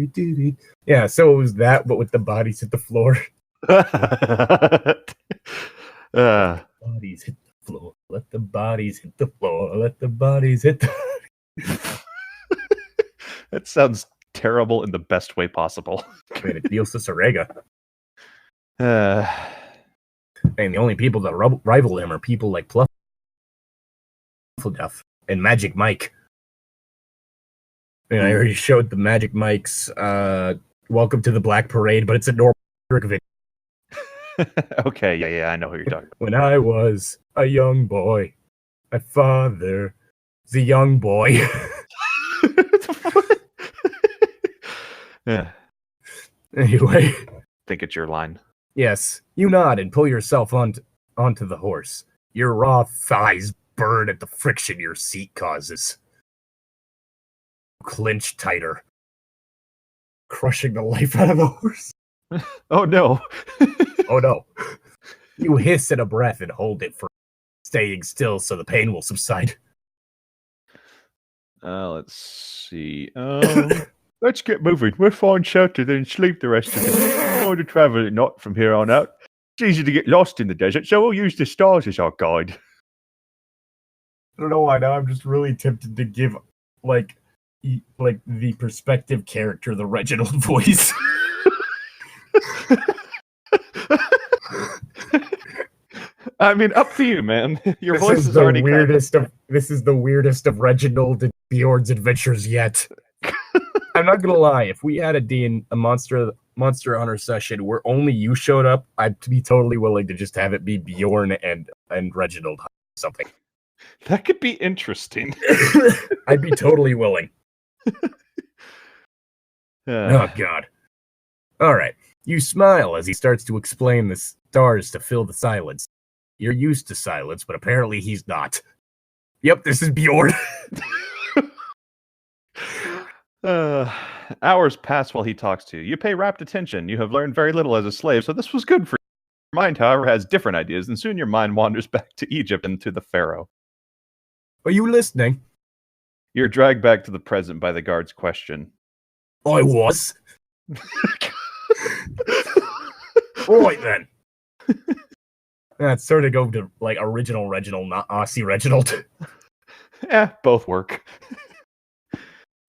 do do. Yeah, so it was that, but with the bodies hit the floor. Bodies hit the floor. Let the bodies hit the floor. Let the bodies hit the... That sounds terrible in the best way possible. Man, it deals to Sorega. And the only people that rival him are people like Pluffleduff and Magic Mike. And I already showed the Magic Mike's Welcome to the Black Parade, but it's a normal video. Okay, yeah, I know who you're talking about. When I was a young boy, my father was a young boy. Yeah. Anyway. Think it's your line. Yes, you nod and pull yourself onto the horse. Your raw thighs burn at the friction your seat causes. Clinch tighter, crushing the life out of the horse. Oh no. Oh no. You hiss in a breath and hold it for staying still so the pain will subside. Let's see. Let's get moving. We'll find shelter, then sleep the rest of the day. We're going to travel at night from here on out. It's easy to get lost in the desert, so we'll use the stars as our guide. I don't know why now. I'm just really tempted to give like the perspective character the Reginald voice. I mean, up to you, man. Your this voice is already This is the weirdest of Reginald and Bjorn's adventures yet. I'm not gonna lie. If we had a Monster Hunter session where only you showed up, I'd be totally willing to just have it be Bjorn and Reginald something. That could be interesting. I'd be totally willing. Oh God! All right. You smile as he starts to explain the stars to fill the silence. You're used to silence, but apparently he's not. Yep, this is Bjorn. Hours pass while he talks to you. You pay rapt attention. You have learned very little as a slave, so this was good for you. Your mind, however, has different ideas, and soon your mind wanders back to Egypt and to the Pharaoh. Are you listening? You're dragged back to the present by the guard's question. I was. Alright then. That's sort of go to like original Reginald, not Aussie Reginald. Both work.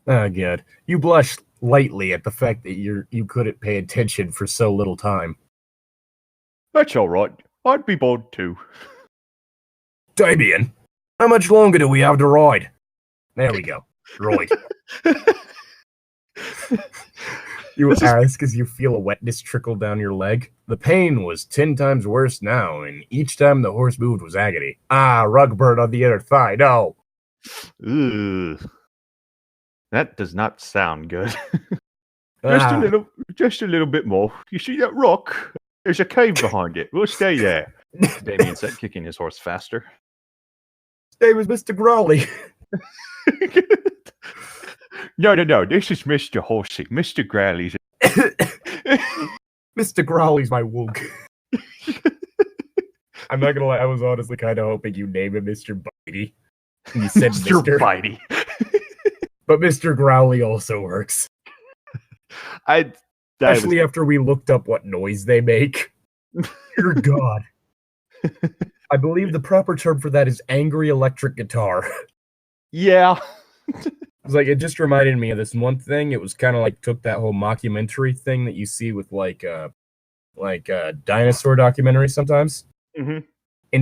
Oh, good. You blush lightly at the fact that you couldn't pay attention for so little time. That's all right. I'd be bored too. Damien, how much longer do we have to ride? There we go. Right. You ask as you feel a wetness trickle down your leg. The pain was 10 times worse now, and each time the horse moved was agony. Ah, rug burn on the inner thigh. No. Ugh. That does not sound good. Just a little bit more. You see that rock? There's a cave behind it. We'll stay there. Damien said, kicking his horse faster. name is Mr. Growly. No. This is Mr. Horsey. Mr. Growly's. Mr. Growly's my woog. I'm not gonna lie, I was honestly kind of hoping you name him Mr. Bitey. You said Mr. Mr. Bitey. But Mr. Growly also works. Especially after we looked up what noise they make. Dear God. I believe the proper term for that is angry electric guitar. Yeah. It's like, it just reminded me of this one thing. It was kind of like took that whole mockumentary thing that you see with like dinosaur documentaries sometimes, and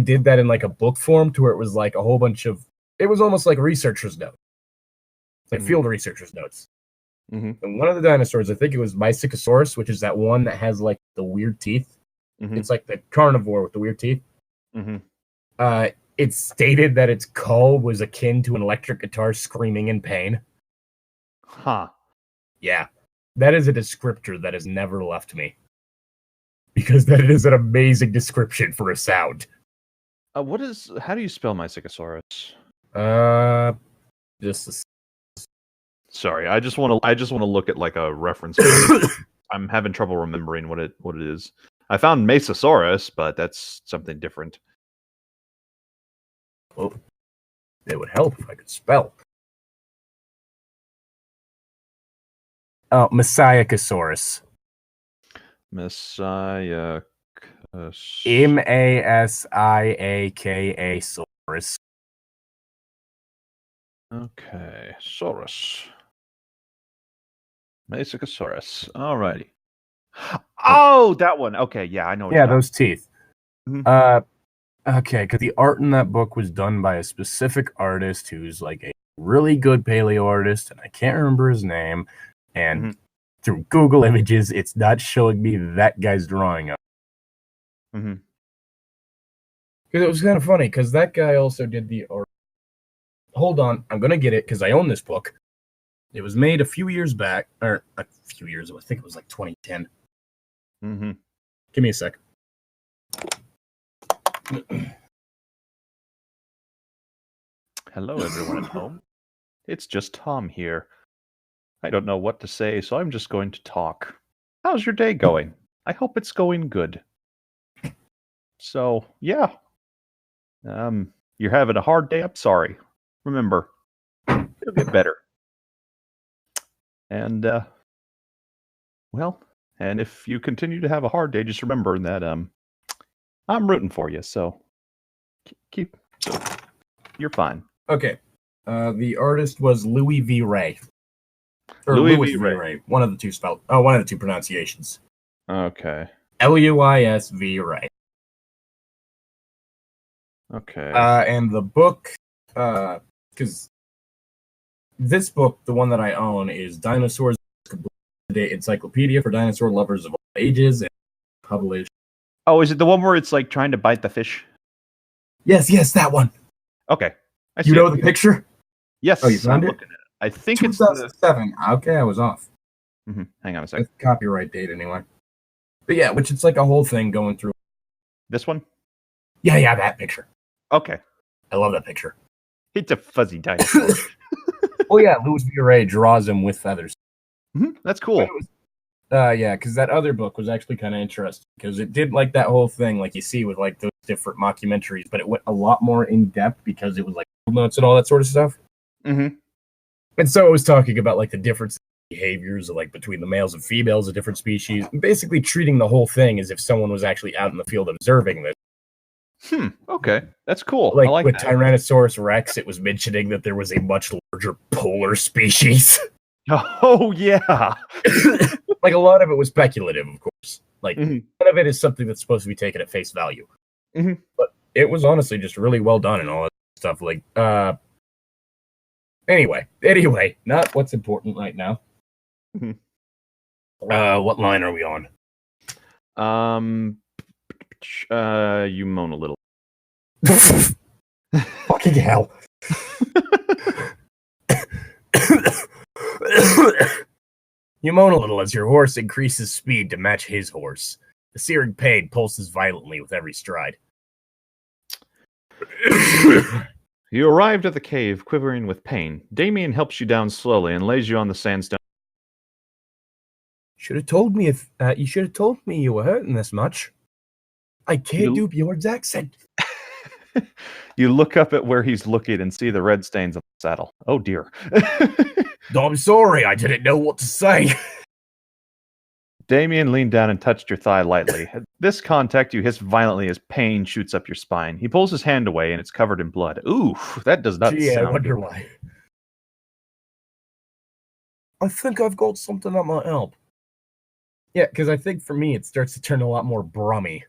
did that in like a book form to where it was like a whole bunch of. It was almost like researchers' notes, like field researchers' notes. And one of the dinosaurs, I think it was Mysicosaurus, which is that one that has like the weird teeth. It's like the carnivore with the weird teeth. It stated that its call was akin to an electric guitar screaming in pain. Huh. Yeah. That is a descriptor that has never left me. Because that is an amazing description for a sound. How do you spell Mysicosaurus? Sorry, I just want to look at like a reference. I'm having trouble remembering what it is. I found Mesosaurus, but that's something different. Well, it would help if I could spell. Oh, Messiacosaurus. Messiah. Masiaka Saurus. Okay, Saurus. Mesosaurus. Alrighty. Oh, that one. Okay, yeah, I know. Yeah, those teeth. Okay, because the art in that book was done by a specific artist who's like a really good paleo artist, and I can't remember his name. And through Google Images, it's not showing me that guy's drawing up. Because it was kind of funny, because that guy also did the art. Hold on, I'm going to get it, because I own this book. It was made a few years back, or a few years, I think it was like 2010. Give me a sec. Hello, everyone at home. It's just Tom here. I don't know what to say, so I'm just going to talk. How's your day going? I hope it's going good. So, yeah. You're having a hard day? I'm sorry. Remember, it'll get better. And, and if you continue to have a hard day, just remember that, I'm rooting for you, so you're fine. Okay. The artist was Louis V. Ray. Or Louis V. Ray. One of the two pronunciations. Okay. Luis V. Ray. Okay. And the book, because this book, the one that I own, is Dinosaurs: Complete Encyclopedia for Dinosaur Lovers of All Ages, and published. Oh, is it the one where it's like trying to bite the fish? Yes, that one. Okay. You know the picture? Yes. Oh, you found it? Looking at it. I think 2007. Okay, I was off. Hang on a second. Copyright date, anyway. But yeah, which it's like a whole thing going through. This one? Yeah, that picture. Okay. I love that picture. It's a fuzzy dinosaur. Oh yeah, Louis V. Ray draws him with feathers. That's cool. Yeah, because that other book was actually kind of interesting because it did like that whole thing, like you see with like those different mockumentaries, but it went a lot more in depth because it was like notes and all that sort of stuff. And so it was talking about like the different behaviors of, like between the males and females of different species, basically treating the whole thing as if someone was actually out in the field observing this. Okay, that's cool. Like, I like with that. Tyrannosaurus Rex, it was mentioning that there was a much larger polar species. Oh yeah. Like a lot of it was speculative, of course. Like none of it is something that's supposed to be taken at face value. But it was honestly just really well done and all that stuff. Like, anyway, not what's important right now. What line are we on? You moan a little. Fucking hell. You moan a little as your horse increases speed to match his horse. The searing pain pulses violently with every stride. You arrived at the cave, quivering with pain. Damien helps you down slowly and lays you on the sandstone. Should have told me if you should have told me you were hurting this much. I can't do Bjorn's accent. You look up at where he's looking and see the red stains on the saddle. Oh dear. I'm sorry, I didn't know what to say. Damien leaned down and touched your thigh lightly. At this contact, you hiss violently as pain shoots up your spine. He pulls his hand away and it's covered in blood. Ooh, that does not Gee, sound I wonder good. why. I think I've got something that might help. Yeah, because I think for me it starts to turn a lot more brummy.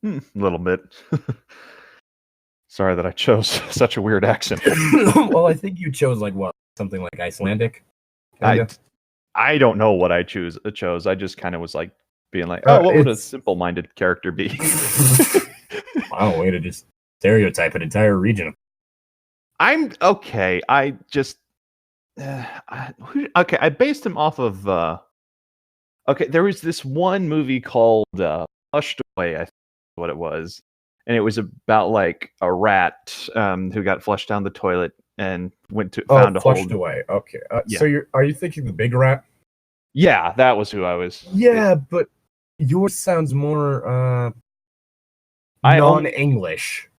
A little bit. Sorry that I chose such a weird accent. Well, I think you chose like what? Something like Icelandic? I don't know what I chose. I just kind of was like being like, oh, what would a simple-minded character be? Wow, way to just stereotype an entire region. I'm okay. I just okay. I based him off of okay. There was this one movie called Flushed Away. I think what it was, and it was about like a rat who got flushed down the toilet and found a hole. Flushed Away. Okay. Yeah. So are you thinking the big rat? Yeah, that was who I was. Yeah, but yours sounds more non-English.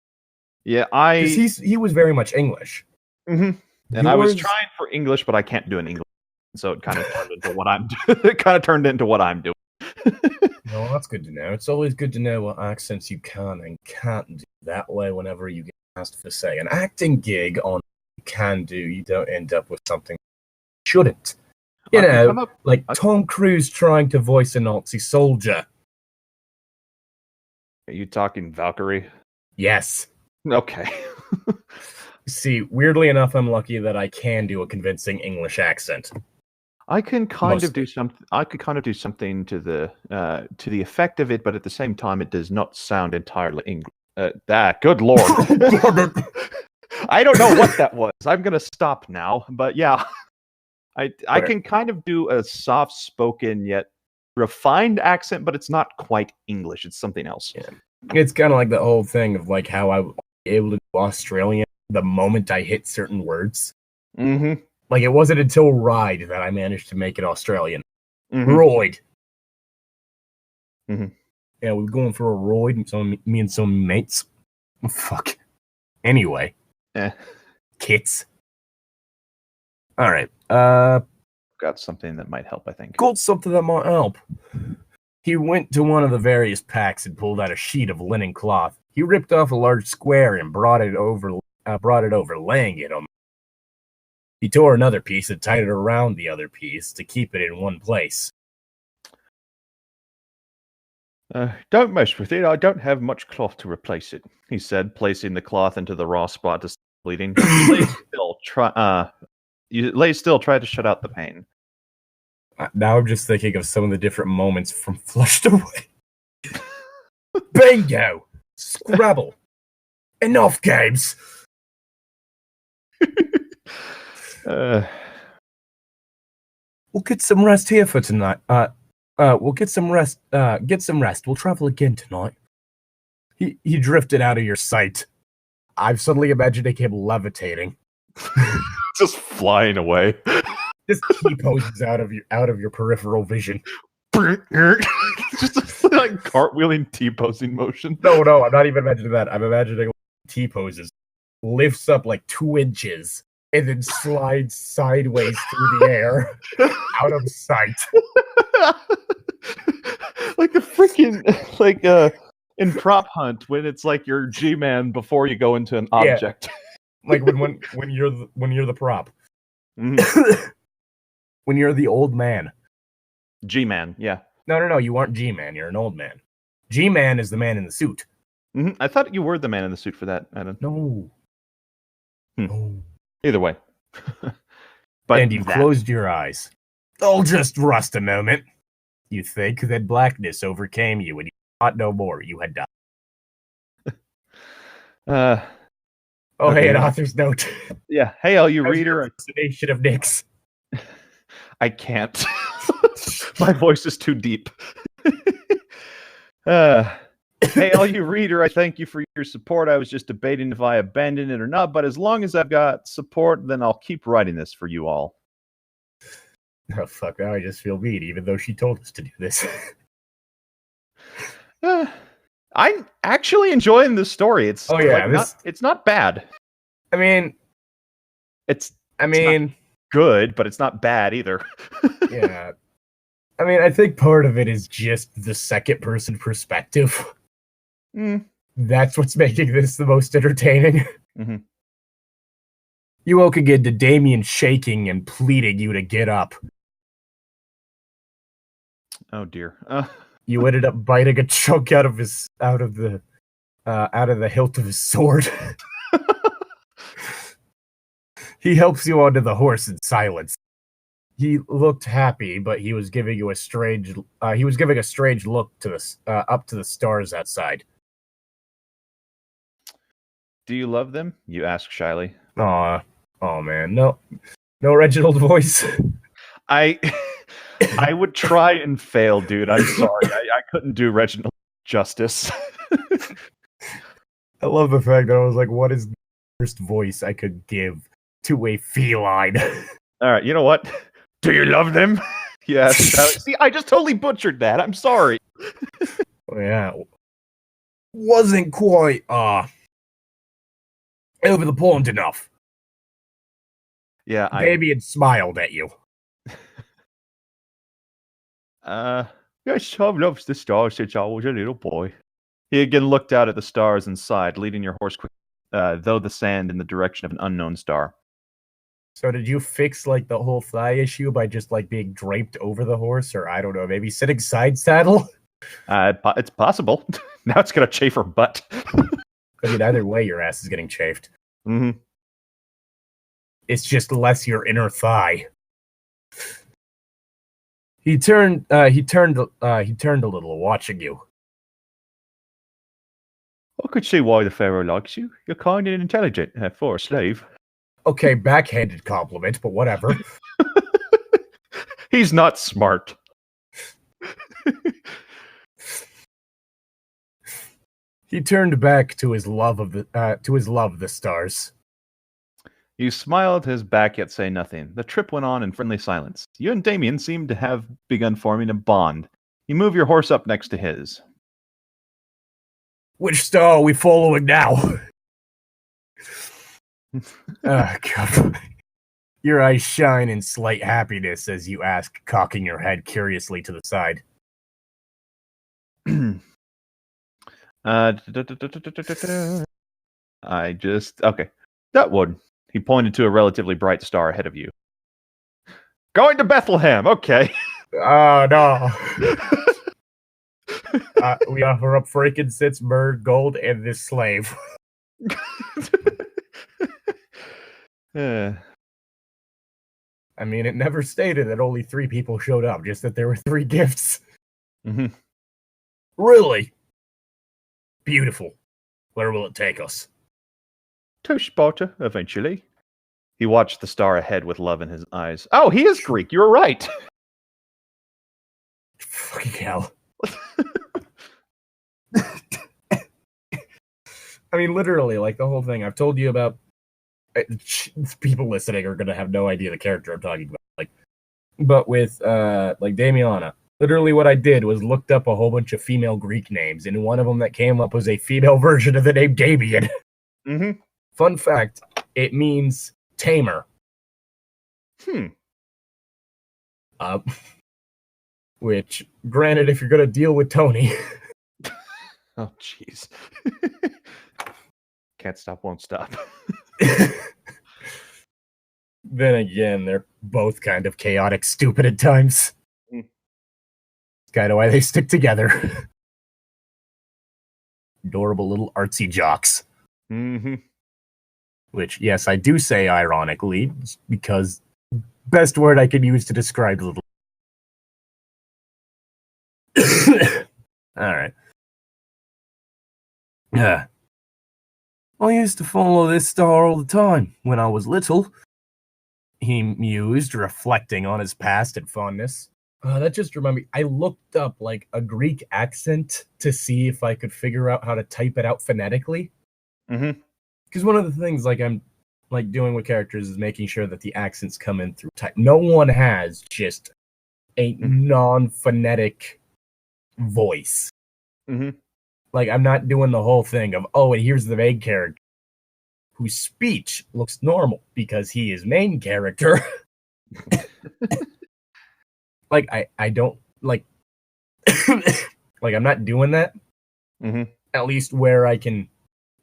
Yeah, because he was very much English. Mm-hmm. And I was trying for English, but I can't do an English, so it kind of turned into what I'm doing. It kind of turned into what I'm doing. No, that's good to know. It's always good to know what accents you can and can't do. That way, whenever you get asked for, say, an acting gig on you can do, you don't end up with something you shouldn't. You know, like Tom Cruise trying to voice a Nazi soldier. Are you talking Valkyrie? Yes. Okay. See, weirdly enough, I'm lucky that I can do a convincing English accent. I can kind of do something. I could kind of do something to the effect of it, but at the same time, it does not sound entirely English. Good lord! I don't know what that was. I'm gonna stop now. But yeah, I can kind of do a soft-spoken yet refined accent, but it's not quite English. It's something else. Yeah. It's kind of like the whole thing of like how I was able to do Australian the moment I hit certain words. Mm-hmm. Like, it wasn't until Ride that I managed to make it Australian. Mm-hmm. Roid. Mm-hmm. Yeah, we were going for a Roid, me and some mates. Oh, fuck. Anyway. Kits. Alright. Got something that might help, I think. Got something that might help. He went to one of the various packs and pulled out a sheet of linen cloth. He ripped off a large square and brought it over, laying it on. He tore another piece and tied it around the other piece to keep it in one place. Don't mess with it. I don't have much cloth to replace it, he said, placing the cloth into the raw spot to stop bleeding. Lay still, try to shut out the pain. Now I'm just thinking of some of the different moments from Flushed Away. Bingo! Scrabble! Enough games! We'll get some rest here for tonight. We'll get some rest. Get some rest. We'll travel again tonight. He drifted out of your sight. I've suddenly imagined him levitating. Just flying away. Just T-poses out of your peripheral vision. Just like cartwheeling T-posing motion. No, I'm not even imagining that. I'm imagining T-poses. Lifts up like 2 inches and then slides sideways through the air out of sight. Like the freaking in Prop Hunt when it's like your G-man before you go into an object. Yeah. Like when you're the prop. Mm-hmm. When you're the old man. G-man, yeah. No, you aren't G-man, you're an old man. G-man is the man in the suit. Mm-hmm. I thought you were the man in the suit for that, Adam. No. No. Either way. But and you closed your eyes. I'll just rest a moment. You think that blackness overcame you and you thought no more. You had died. Hey, an author's note. Yeah. Hey, all you reader. Impersonation of Nick's. I can't. My voice is too deep. Hey, all you reader, I thank you for your support. I was just debating if I abandon it or not, but as long as I've got support, then I'll keep writing this for you all. Oh, fuck, now I just feel mean, even though she told us to do this. I'm actually enjoying this story. It's it's not bad. I mean, it's not good, but it's not bad either. Yeah. I mean, I think part of it is just the second person perspective. That's what's making this the most entertaining. Mm-hmm. You woke again to Damien shaking and pleading you to get up. Oh dear. You ended up biting a chunk out of the hilt of his sword. He helps you onto the horse in silence. He looked happy, but he was giving you a strange look to up to the stars outside. Do you love them? You ask shyly. Oh man, no Reginald voice. I would try and fail, dude. I'm sorry. I couldn't do Reginald justice. I love the fact that I was like, what is the first voice I could give to a feline? All right, you know what? Do you love them? Yes. See, I just totally butchered that. I'm sorry. Yeah. Wasn't quite over the pond enough. Yeah, Damien smiled at you. Yes, I've loved the stars since I was a little boy. He again looked out at the stars and sighed, leading your horse quick, though the sand in the direction of an unknown star. So did you fix like the whole thigh issue by just like being draped over the horse, or I don't know, maybe sitting side saddle? It's possible. Now it's gonna chafe her butt. I mean, either way, your ass is getting chafed. Mm-hmm. It's just less your inner thigh. He turned a little, watching you. I could see why the Pharaoh likes you. You're kind and intelligent for a slave. Okay, backhanded compliment, but whatever. He's not smart. He turned back to his love of the stars. You smiled his back, yet say nothing. The trip went on in friendly silence. You and Damien seemed to have begun forming a bond. You move your horse up next to his. Which star are we following now? Oh, God. Your eyes shine in slight happiness as you ask, cocking your head curiously to the side. Okay. That one. He pointed to a relatively bright star ahead of you. Going to Bethlehem, okay. Oh, no. We offer up frankincense, myrrh, gold, and this slave. I mean, it never stated that only 3 people showed up, just that there were 3 gifts. Mm-hmm. Really? Beautiful. Where will it take us? To Sparta, eventually. He watched the star ahead with love in his eyes. Oh, he is Greek. You were right. Fucking hell. I mean, literally, like the whole thing I've told you about. People listening are going to have no idea the character I'm talking about. Like, but with like Damiana, literally what I did was looked up a whole bunch of female Greek names, and one of them that came up was a female version of the name Damien. Mm-hmm. Fun fact, it means tamer. Which, granted, if you're going to deal with Tony. Oh, jeez. Can't stop, won't stop. Then again, they're both kind of chaotic, stupid at times. It's kind of why they stick together. Adorable little artsy jocks. Mm-hmm. Which, yes, I do say ironically, because best word I can use to describe little. Alright. I used to follow this star all the time when I was little. He mused, reflecting on his past and fondness. That just reminded me. I looked up like a Greek accent to see if I could figure out how to type it out phonetically. Mm-hmm. Because one of the things like I'm like doing with characters is making sure that the accents come in through type. No one has just a non-phonetic voice. Mm-hmm. Like I'm not doing the whole thing of and here's the main character whose speech looks normal because he is main character. Like I don't like like I'm not doing that. Mm-hmm. At least where I can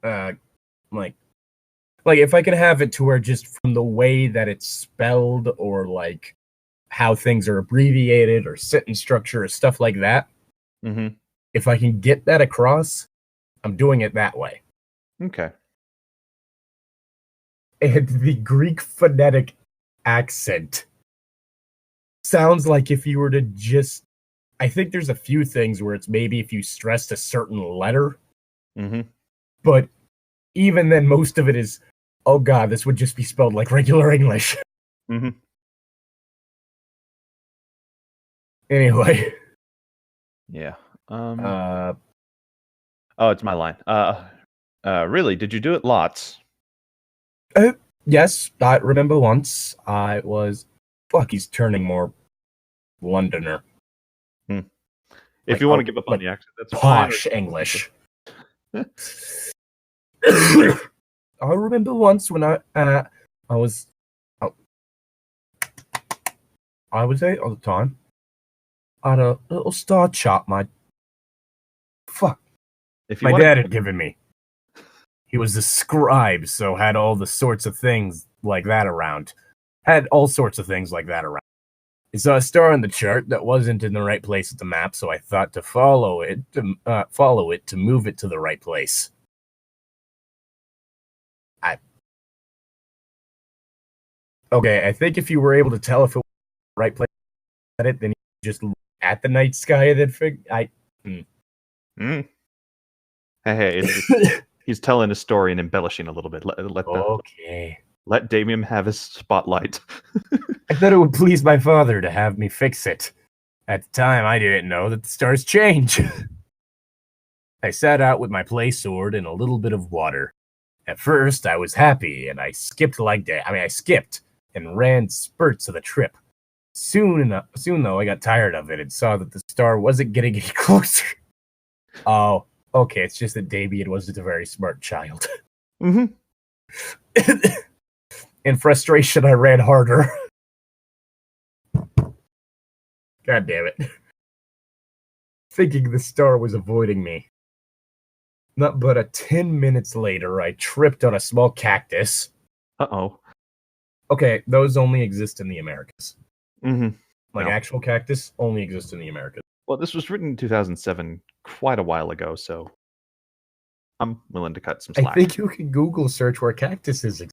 like if I can have it to where just from the way that it's spelled or like how things are abbreviated or sentence structure or stuff like that. Mm-hmm. If I can get that across, I'm doing it that way. Okay. And the Greek phonetic accent sounds like if you were to just I think there's a few things where it's maybe if you stressed a certain letter. Mm-hmm. But even then, most of it is, oh god, this would just be spelled like regular English. Mm-hmm. Anyway. Yeah. Uh, Oh, it's my line. Really? Did you do it lots? yes, I remember once I was. Fuck, he's turning more Londoner. If you want to give up on the accent, that's posh fine. English. I remember once when I was I was 8 at the time. I had a little star chart my dad had given me. He was a scribe, so had all the sorts of things like that around. Had all sorts of things like that around. I saw a star on the chart that wasn't in the right place at the map, so I thought to follow it to move it to the right place. I think if you were able to tell if it was the right place at it, then you just look at the night sky and then Hey, he's telling a story and embellishing a little bit. Let Damien have his spotlight. I thought it would please my father to have me fix it. At the time, I didn't know that the stars change. I sat out with my play sword and a little bit of water. At first, I was happy, and I skipped and ran spurts of the trip. Soon, though, I got tired of it and saw that the star wasn't getting any closer. Oh, okay, it's just that Damien wasn't a very smart child. Mm-hmm. In frustration, I ran harder. God damn it. Thinking the star was avoiding me. Not but 10 minutes later, I tripped on a small cactus. Uh-oh. Okay, those only exist in the Americas. Mm-hmm. Actual cactus only exists in the Americas. Well, this was written in 2007, quite a while ago, so I'm willing to cut some slack. I think you can Google search where cactuses exist.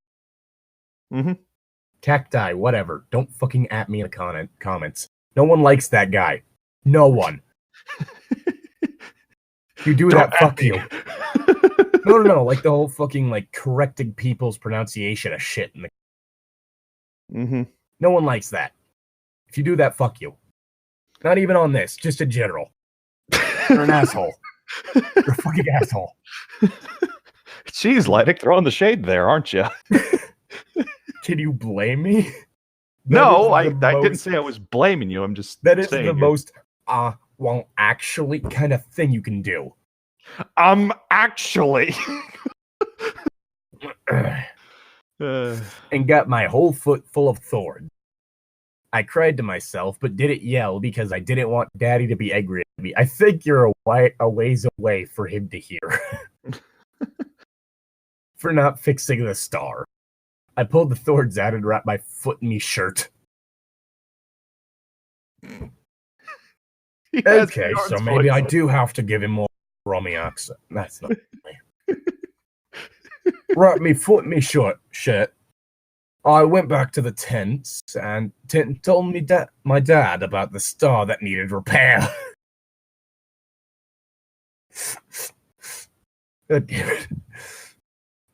Mm-hmm. Cacti, whatever. Don't fucking at me in the comments. No one likes that guy. No one. You do that, fuck you. No. Like the whole fucking correcting people's pronunciation of shit. Mm-hmm. No one likes that. If you do that, fuck you. Not even on this, just in general. You're an asshole. You're a fucking asshole. Jeez, Llytic, throwing the shade there, aren't you? Can you blame me? No, I didn't say I was blaming you. I'm just that is the most actually kind of thing you can do. Actually. And got my whole foot full of thorns. I cried to myself, but didn't yell because I didn't want Daddy to be angry at me. I think you're a ways away for him to hear. For not fixing the star. I pulled the thorns out and wrapped my foot in me shirt. Okay, so maybe I do have to give him more Romy accent. That's not funny. Wrapped me foot in me shirt. I went back to the tent and told me my dad about the star that needed repair. God damn it.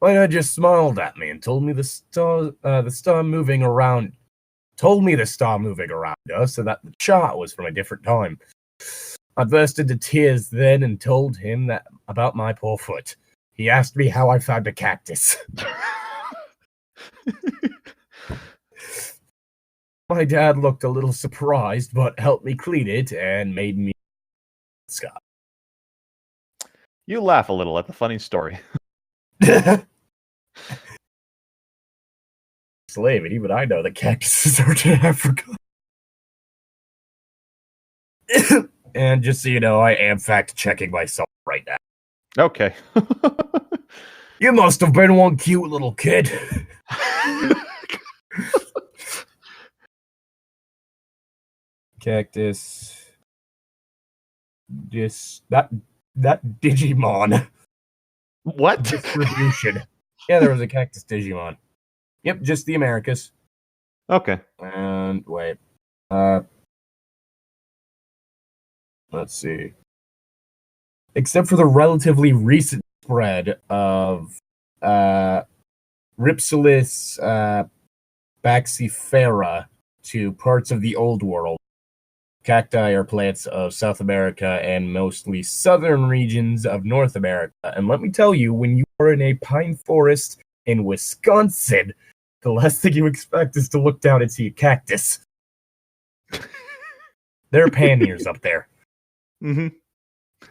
My dad just smiled at me and told me the star moving around told me to start moving around us, and that the chart was from a different time. I burst into tears then and told him that about my poor foot. He asked me how I found a cactus. My dad looked a little surprised, but helped me clean it and made me Scott. You laugh a little at the funny story. Slave, and even I know that cactuses are in Africa. And just so you know, I am fact-checking myself right now. Okay. You must have been one cute little kid. Cactus. That Digimon. What? Distribution. Yeah, there was a cactus Digimon. Yep, just the Americas. Okay. And wait. Let's see. Except for the relatively recent spread of Ripsalis baxifera to parts of the Old World, cacti are plants of South America and mostly southern regions of North America. And let me tell you, when you are in a pine forest in Wisconsin, the last thing you expect is to look down and see a cactus. There are panniers up there. Mm-hmm.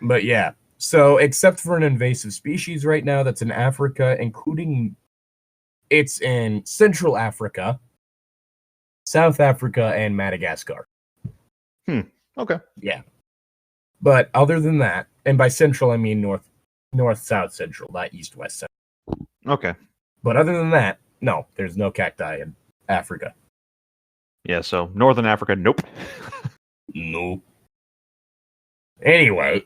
But yeah, so except for an invasive species right now that's in Africa, including it's in Central Africa, South Africa, and Madagascar. Okay. Yeah. But other than that, and by central I mean north, south, central, not east, west, central. Okay. But other than that, no, there's no cacti in Africa. Yeah, so Northern Africa, nope. No. Anyway,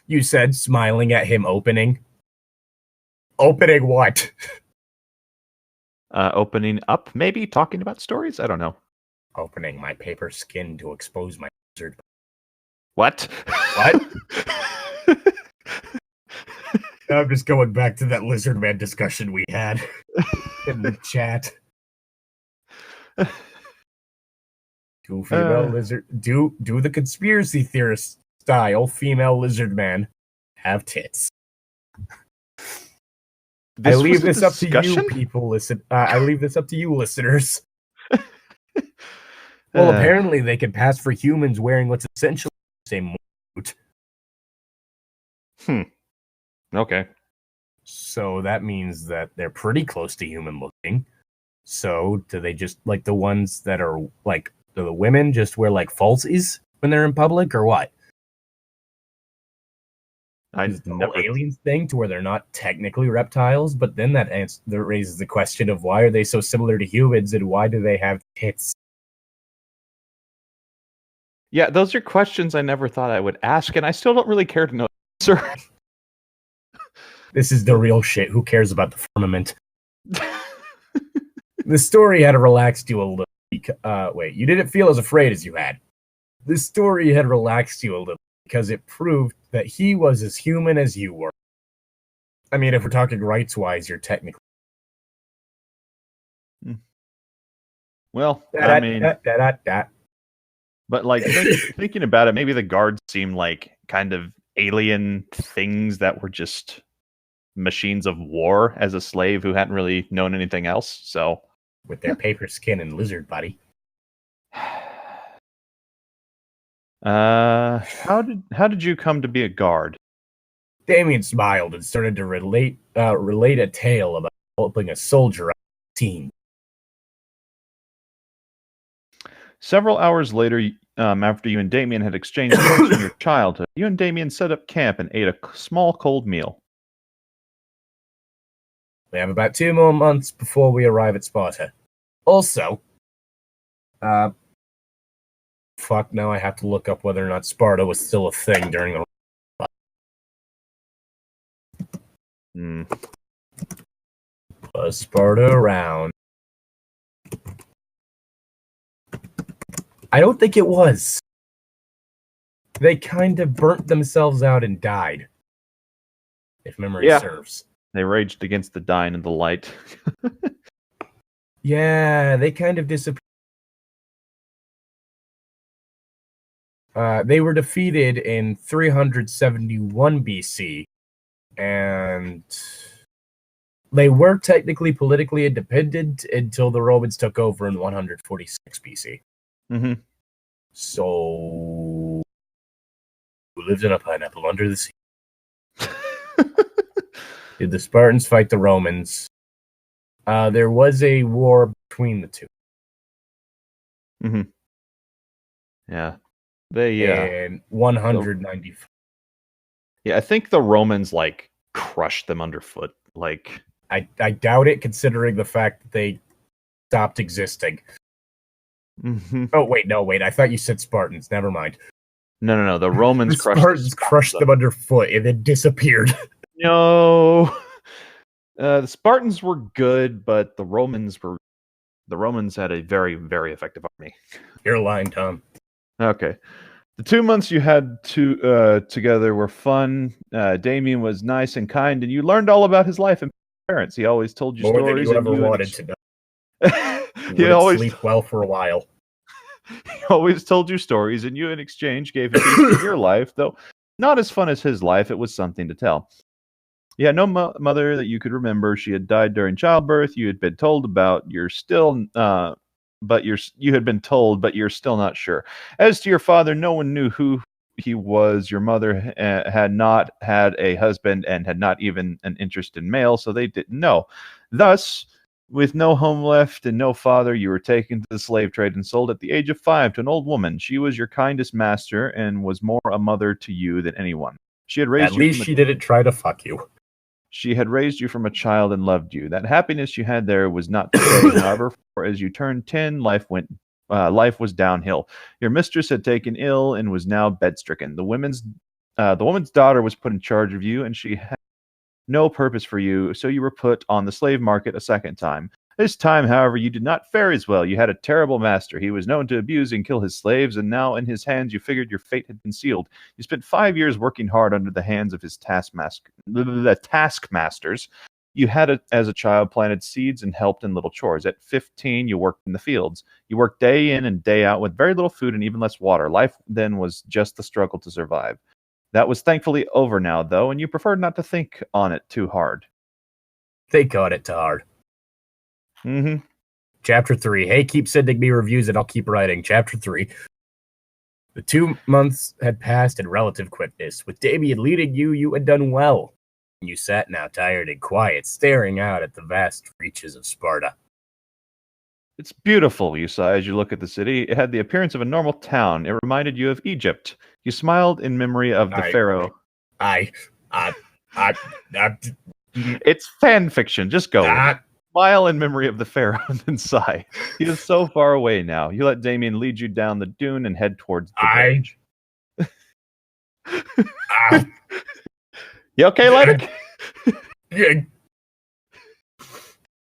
you said smiling at him opening. Opening what? Opening up, maybe? Talking about stories? I don't know. Opening my paper skin to expose my lizard. What? What? I'm just going back to that lizard man discussion we had in the chat. Two female lizard do the conspiracy theorist style female lizard man have tits. I leave this up to you people I leave this up to you listeners. Well, apparently they can pass for humans wearing what's essentially the same mood. Okay. So that means that they're pretty close to human looking. So do they just, like, the ones that are, like, do the women just wear, like, falsies when they're in public, or what? Is the whole aliens thing to where they're not technically reptiles, but then that raises the question of why are they so similar to humans, and why do they have tits? Yeah, those are questions I never thought I would ask, and I still don't really care to know the answer. This is the real shit. Who cares about the firmament? The story had relaxed you a little. Wait, you didn't feel as afraid as you had. The story had relaxed you a little because it proved that he was as human as you were. I mean, if we're talking rights-wise, you're technically... Well, I mean... But, like, thinking about it, maybe the guards seemed like kind of alien things that were just machines of war as a slave who hadn't really known anything else, so... With their paper skin and lizard body. How did you come to be a guard? Damien smiled and started to relate a tale about helping a soldier out of the team. Several hours later, after you and Damien had exchanged notes from your childhood, you and Damien set up camp and ate a small cold meal. We have about 2 more months before we arrive at Sparta. Also, fuck, now I have to look up whether or not Sparta was still a thing during the... Was Sparta around? I don't think it was. They kind of burnt themselves out and died. If memory serves. They raged against the dying and the light. Yeah, they kind of disappeared. They were defeated in 371 BC, and they were technically politically independent until the Romans took over in 146 BC. Mm-hmm. So, who lived in a pineapple under the sea? Did the Spartans fight the Romans? There was a war between the two. Mm-hmm. Yeah. They In 195. Yeah, I think the Romans like crushed them underfoot. Like I doubt it, considering the fact that they stopped existing. mm-hmm. Oh, wait. I thought you said Spartans. Never mind. No. The Romans The Spartans crushed them underfoot and then disappeared. No. The Spartans were good, but the Romans had a very, very effective army. You're lying, Tom. Okay. The 2 months you had together were fun. Damien was nice and kind, and you learned all about his life and parents. He always told you More stories. than you ever wanted to know. He always sleep well for a while. He always told you stories, and you in exchange gave him pieces of your life, though not as fun as his life. It was something to tell. You had no mother that you could remember. She had died during childbirth. You had been told about. You had been told, but you're still not sure. As to your father, no one knew who he was. Your mother had not had a husband and had not even an interest in male, so they didn't know. Thus, with no home left and no father, you were taken to the slave trade and sold at the age of 5 to an old woman. She was your kindest master and was more a mother to you than anyone. She had raised At least she didn't try to fuck you. She had raised you from a child and loved you. That happiness you had there was not to stay, however, for as you turned 10, life was downhill. Your mistress had taken ill and was now bedstricken. The woman's daughter was put in charge of you, and she had no purpose for you, so you were put on the slave market a second time. This time, however, you did not fare as well. You had a terrible master. He was known to abuse and kill his slaves, and now in his hands you figured your fate had been sealed. You spent 5 years working hard under the hands of his taskmasters. You had, as a child, planted seeds and helped in little chores. At 15, you worked in the fields. You worked day in and day out with very little food and even less water. Life then was just the struggle to survive. That was thankfully over now, though, and you preferred not to think on it too hard. Think on it too hard. Mm-hmm. Chapter 3. Hey, keep sending me reviews and I'll keep writing. Chapter 3. The 2 months had passed in relative quickness. With Damien leading you, you had done well. You sat now tired and quiet, staring out at the vast reaches of Sparta. It's beautiful, you sigh as you look at the city. It had the appearance of a normal town. It reminded you of Egypt. You smiled in memory of the pharaoh. It's fan fiction. Just go with it. Smile in memory of the pharaoh and then sigh. He is so far away now. You let Damien lead you down the dune and head towards the bridge. You okay, Llytic? Yeah.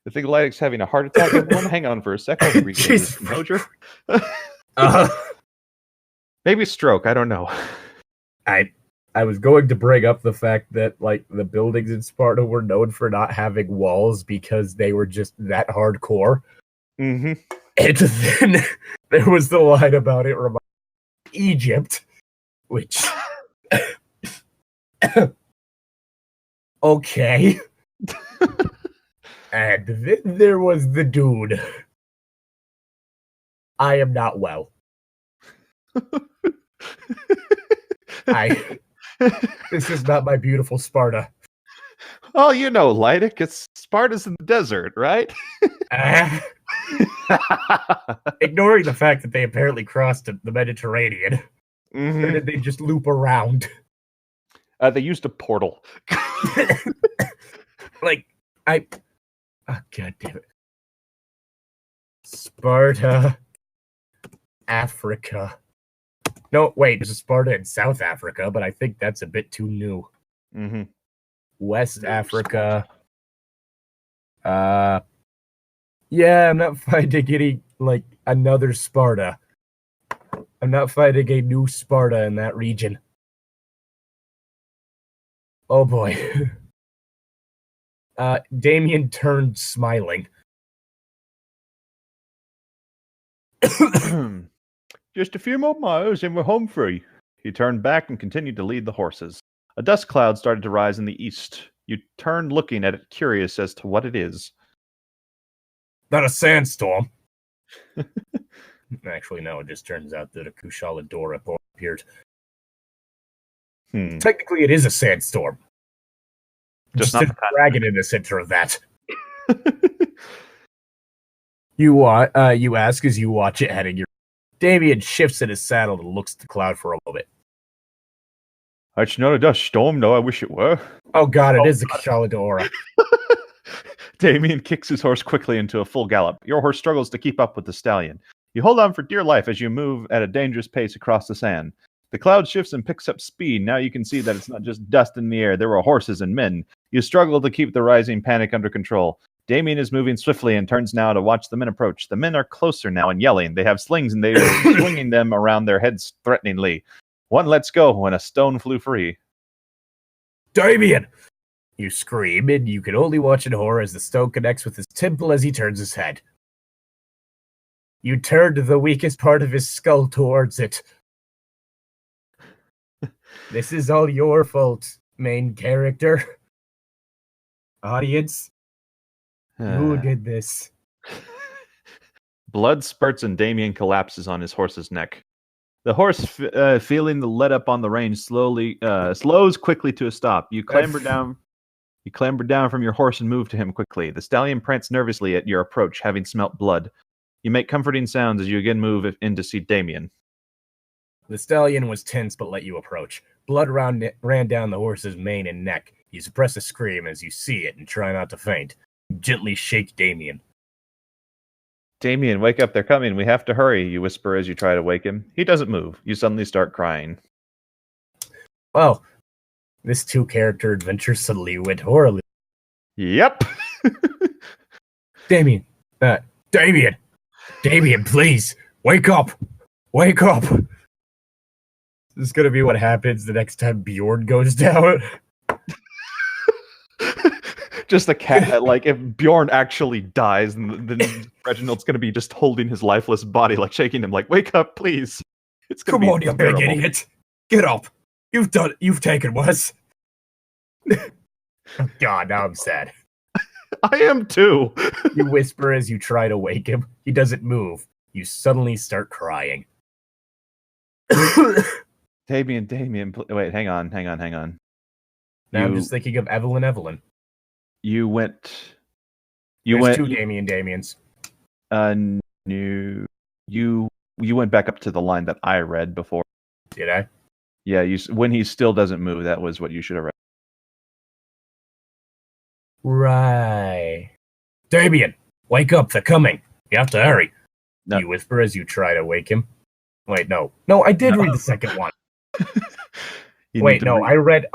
I think Llytic's having a heart attack, everyone. Hang on for a second. I'll regain his composure. Maybe a stroke. I don't know. I was going to bring up the fact that, like, the buildings in Sparta were known for not having walls because they were just that hardcore. Mm-hmm. And then there was the line about it reminding Egypt, which... Okay. And then there was the dude. I am not well. This is not my beautiful Sparta. Oh, you know, Llytic, it's Sparta's in the desert, right? Ignoring the fact that they apparently crossed the Mediterranean. Mm-hmm. Or did they just loop around? They used a portal. Oh, God damn it. Sparta, Africa. No, wait, there's a Sparta in South Africa, but I think that's a bit too new. Mm-hmm. West Africa. Yeah, I'm not finding any, another Sparta. I'm not finding a new Sparta in that region. Oh boy. Damien turned smiling. Just a few more miles and we're home free. He turned back and continued to lead the horses. A dust cloud started to rise in the east. You turned looking at it, curious as to what it is. Not a sandstorm. Actually, no, it just turns out that a Kushala Dora appeared. Technically, it is a sandstorm. Just not a dragon in the center of that. You ask as you watch it heading your... Damien shifts in his saddle and looks at the cloud for a moment. It's not a dust storm, though. I wish it were. Oh god, it is the Kushala Dora. Damien kicks his horse quickly into a full gallop. Your horse struggles to keep up with the stallion. You hold on for dear life as you move at a dangerous pace across the sand. The cloud shifts and picks up speed. Now you can see that it's not just dust in the air. There were horses and men. You struggle to keep the rising panic under control. Damien is moving swiftly and turns now to watch the men approach. The men are closer now and yelling. They have slings and they are swinging them around their heads threateningly. One lets go when a stone flew free. Damien! You scream, and you can only watch in horror as the stone connects with his temple as he turns his head. You turned the weakest part of his skull towards it. This is all your fault, main character. Audience, who did this? Blood spurts and Damien collapses on his horse's neck. The horse, feeling the let up on the rein, slows quickly to a stop. You clamber down from your horse and move to him quickly. The stallion prance nervously at your approach, having smelt blood. You make comforting sounds as you again move in to see Damien. The stallion was tense but let you approach. Blood ran down the horse's mane and neck. You suppress a scream as you see it and try not to faint. You gently shake Damien. Damien, wake up, they're coming. We have to hurry, you whisper as you try to wake him. He doesn't move. You suddenly start crying. Well, this two-character adventure suddenly went horribly. Yep. Damien, please, wake up! Wake up! This is gonna be what happens the next time Bjorn goes down. Just a cat, like, if Bjorn actually dies, then Reginald's gonna be just holding his lifeless body, like, shaking him, like, wake up, please. It's gonna Come on, you big idiot! Get up! You've taken Wes. Oh, God, now I'm sad. I am too. You whisper as you try to wake him. He doesn't move. You suddenly start crying. Damien, wait, hang on. Now I'm just thinking of Evelyn. You went two Damiens. You went back up to the line that I read before. Did I? Yeah, when he still doesn't move, that was what you should have read. Right. Damien, wake up, they're coming. You have to hurry. No. You whisper as you try to wake him. Wait, no. No, I did read the second one. I read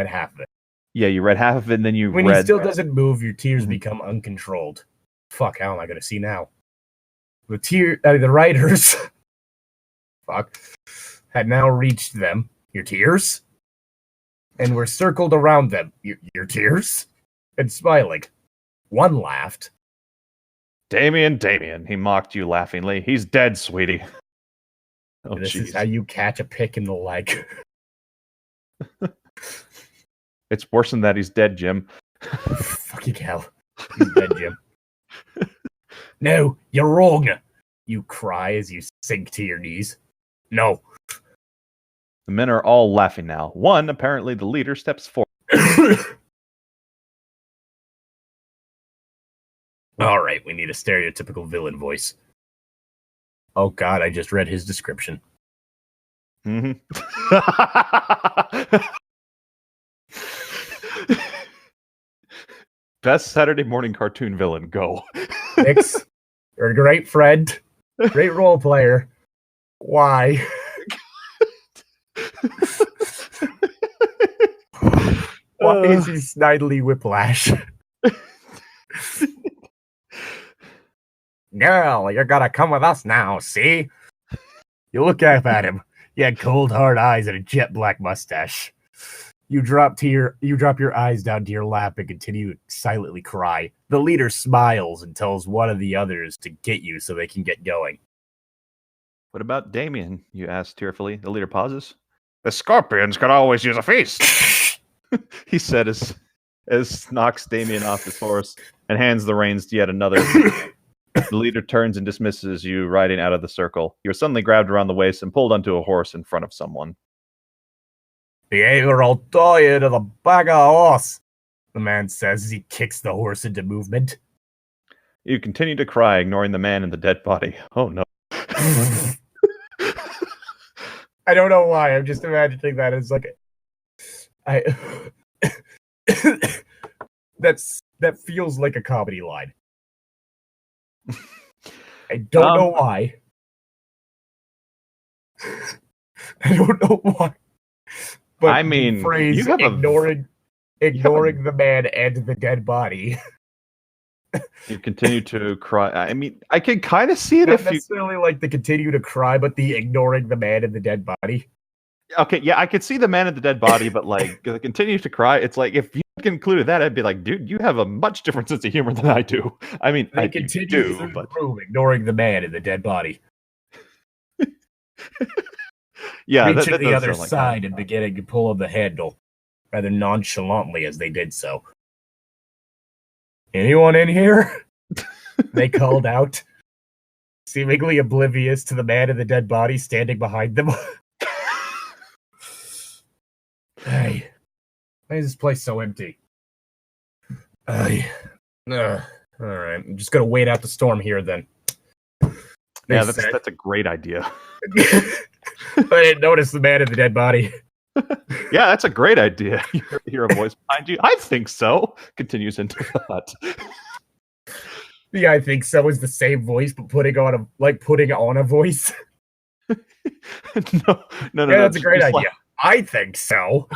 half of it. Yeah, you read half of it, and then when he still doesn't move, your tears become uncontrolled. Fuck, how am I going to see now? The writers had now reached them, your tears, and were circled around them, your tears, and smiling. One laughed. Damien, he mocked you laughingly. He's dead, sweetie. Oh, this is how you catch a pick in the leg. It's worse than that. He's dead, Jim. Fucking hell. He's dead, Jim. No, you're wrong. You cry as you sink to your knees. No. The men are all laughing now. One, apparently the leader, steps forward. All right, we need a stereotypical villain voice. Oh God, I just read his description. Mm-hmm. Best Saturday morning cartoon villain, go. Nix, you're a great friend, great role player. Why? Why is he Snidely Whiplash? Girl, you're gonna come with us now, see? You look up at him. He had cold, hard eyes and a jet black mustache. You drop your eyes down to your lap and continue to silently cry. The leader smiles and tells one of the others to get you so they can get going. What about Damien? You ask tearfully. The leader pauses. The scorpions could always use a feast, he said as knocks Damien off his horse and hands the reins to yet another. The leader turns and dismisses you, riding out of the circle. You are suddenly grabbed around the waist and pulled onto a horse in front of someone. The 8-year-old tired of the bag of horse, the man says as he kicks the horse into movement. You continue to cry, ignoring the man in the dead body. Oh no. I don't know why. I'm just imagining that as like that feels like a comedy line. I don't know why. I don't know why. But I mean, the phrase you have ignoring the man and the dead body. You continue to cry. I mean, I can kind of see it Not if you necessarily like the continue to cry, but the ignoring the man and the dead body. Okay, yeah, I could see the man in the dead body, but like the continue to cry. It's like if you concluded that, I'd be like, dude, you have a much different sense of humor than I do. I mean, They I continue do, through but the room, ignoring the man in the dead body. yeah, Reaching that the does other sound like side that. and beginning to pull on the handle, rather nonchalantly as they did so. Anyone in here? They called out, seemingly oblivious to the man in the dead body standing behind them. Hey, why is this place so empty? All right, I'm just gonna wait out the storm here then. Yeah, that's a great idea. I didn't notice the man in the dead body. Yeah, that's a great idea. You hear a voice behind you. I think so. Continues into the hut. Yeah, I think so. Is the same voice, but putting on a voice. No. Yeah, that's a great idea. I think so.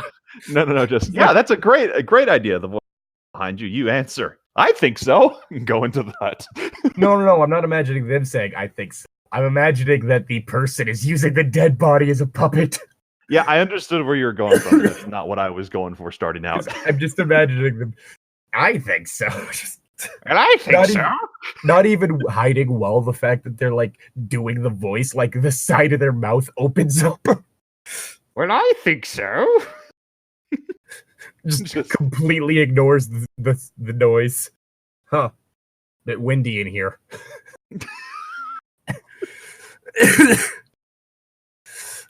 No. Just yeah, that's a great idea. The voice behind you. You answer. I think so. Go into the hut. No. I'm not imagining them saying I think so. I'm imagining that the person is using the dead body as a puppet. Yeah, I understood where you were going from. That's not what I was going for starting out. I'm just imagining them. I think so. And I think so. Not even hiding well the fact that they're like doing the voice, like the side of their mouth opens up. Well, I think so. just completely ignores the noise. Huh. Bit windy in here.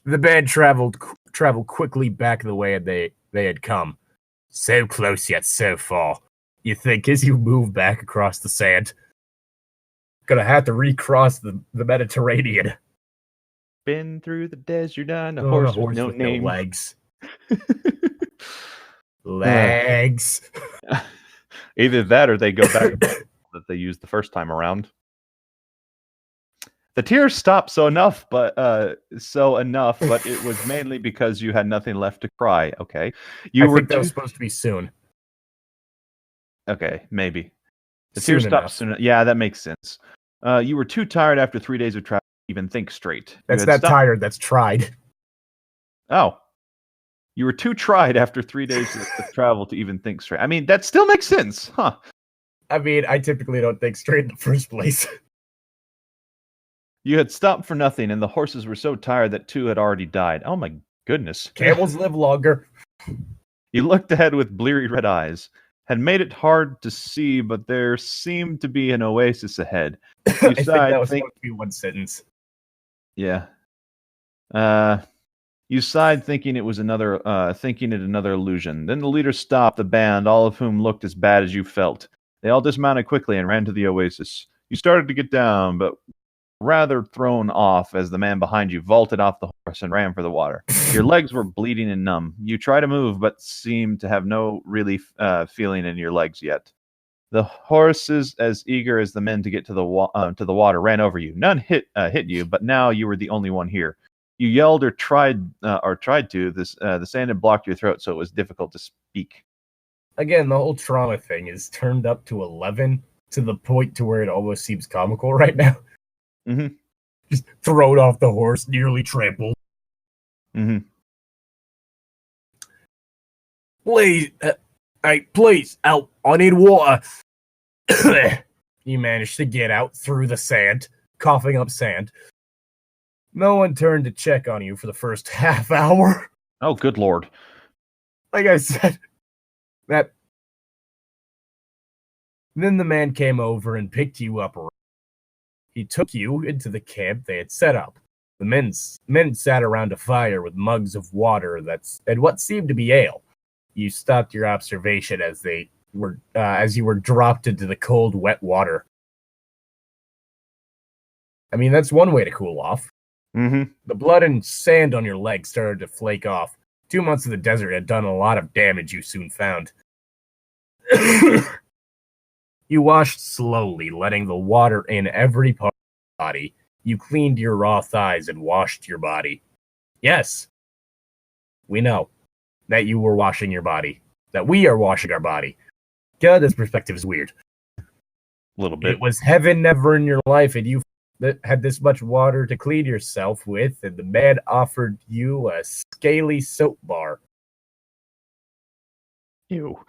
The band traveled quickly back the way they had come. So close yet so far. You think as you move back across the sand. Gonna have to recross the Mediterranean. Been through the desert on a horse with no name. No legs. Legs. Either that or they go back that they used the first time around. The tears stopped so enough, but it was mainly because you had nothing left to cry. Okay, I think that was supposed to be soon. Okay, maybe the tears stopped soon. Yeah, that makes sense. You were too tired after 3 days of travel to even think straight. That's not tired. That's tried. Oh, you were too tried after 3 days of travel to even think straight. I mean, that still makes sense, huh? I mean, I typically don't think straight in the first place. You had stopped for nothing, and the horses were so tired that 2 had already died. Oh my goodness. Camels live longer. You looked ahead with bleary red eyes. Had made it hard to see, but there seemed to be an oasis ahead. I think that was supposed to be one sentence. Yeah. You sighed, thinking it another illusion. Then the leader stopped the band, all of whom looked as bad as you felt. They all dismounted quickly and ran to the oasis. You started to get down, but rather thrown off as the man behind you vaulted off the horse and ran for the water. Your legs were bleeding and numb. You tried to move, but seemed to have no really feeling in your legs yet. The horses, as eager as the men to get to the water, ran over you. None hit you, but now you were the only one here. You yelled or tried to. The sand had blocked your throat, so it was difficult to speak. Again, the whole trauma thing is turned up to 11 to the point to where it almost seems comical right now. Mm-hmm. Just thrown off the horse, nearly trampled. Mm-hmm. Please, help! I need water. You managed to get out through the sand, coughing up sand. No one turned to check on you for the first half hour. Oh, good lord. Like I said, that. Then the man came over and picked you up. He took you into the camp they had set up. The men sat around a fire with mugs of water and what seemed to be ale. You stopped your observation as you were dropped into the cold, wet water. I mean, that's one way to cool off. Mm-hmm. The blood and sand on your legs started to flake off. 2 months of the desert had done a lot of damage, you soon found. You washed slowly, letting the water in every part of your body. You cleaned your raw thighs and washed your body. Yes, we know that you were washing your body. That we are washing our body. God, this perspective is weird. A little bit. It was heaven never in your life, and you had this much water to clean yourself with, and the man offered you a scaly soap bar. Ew.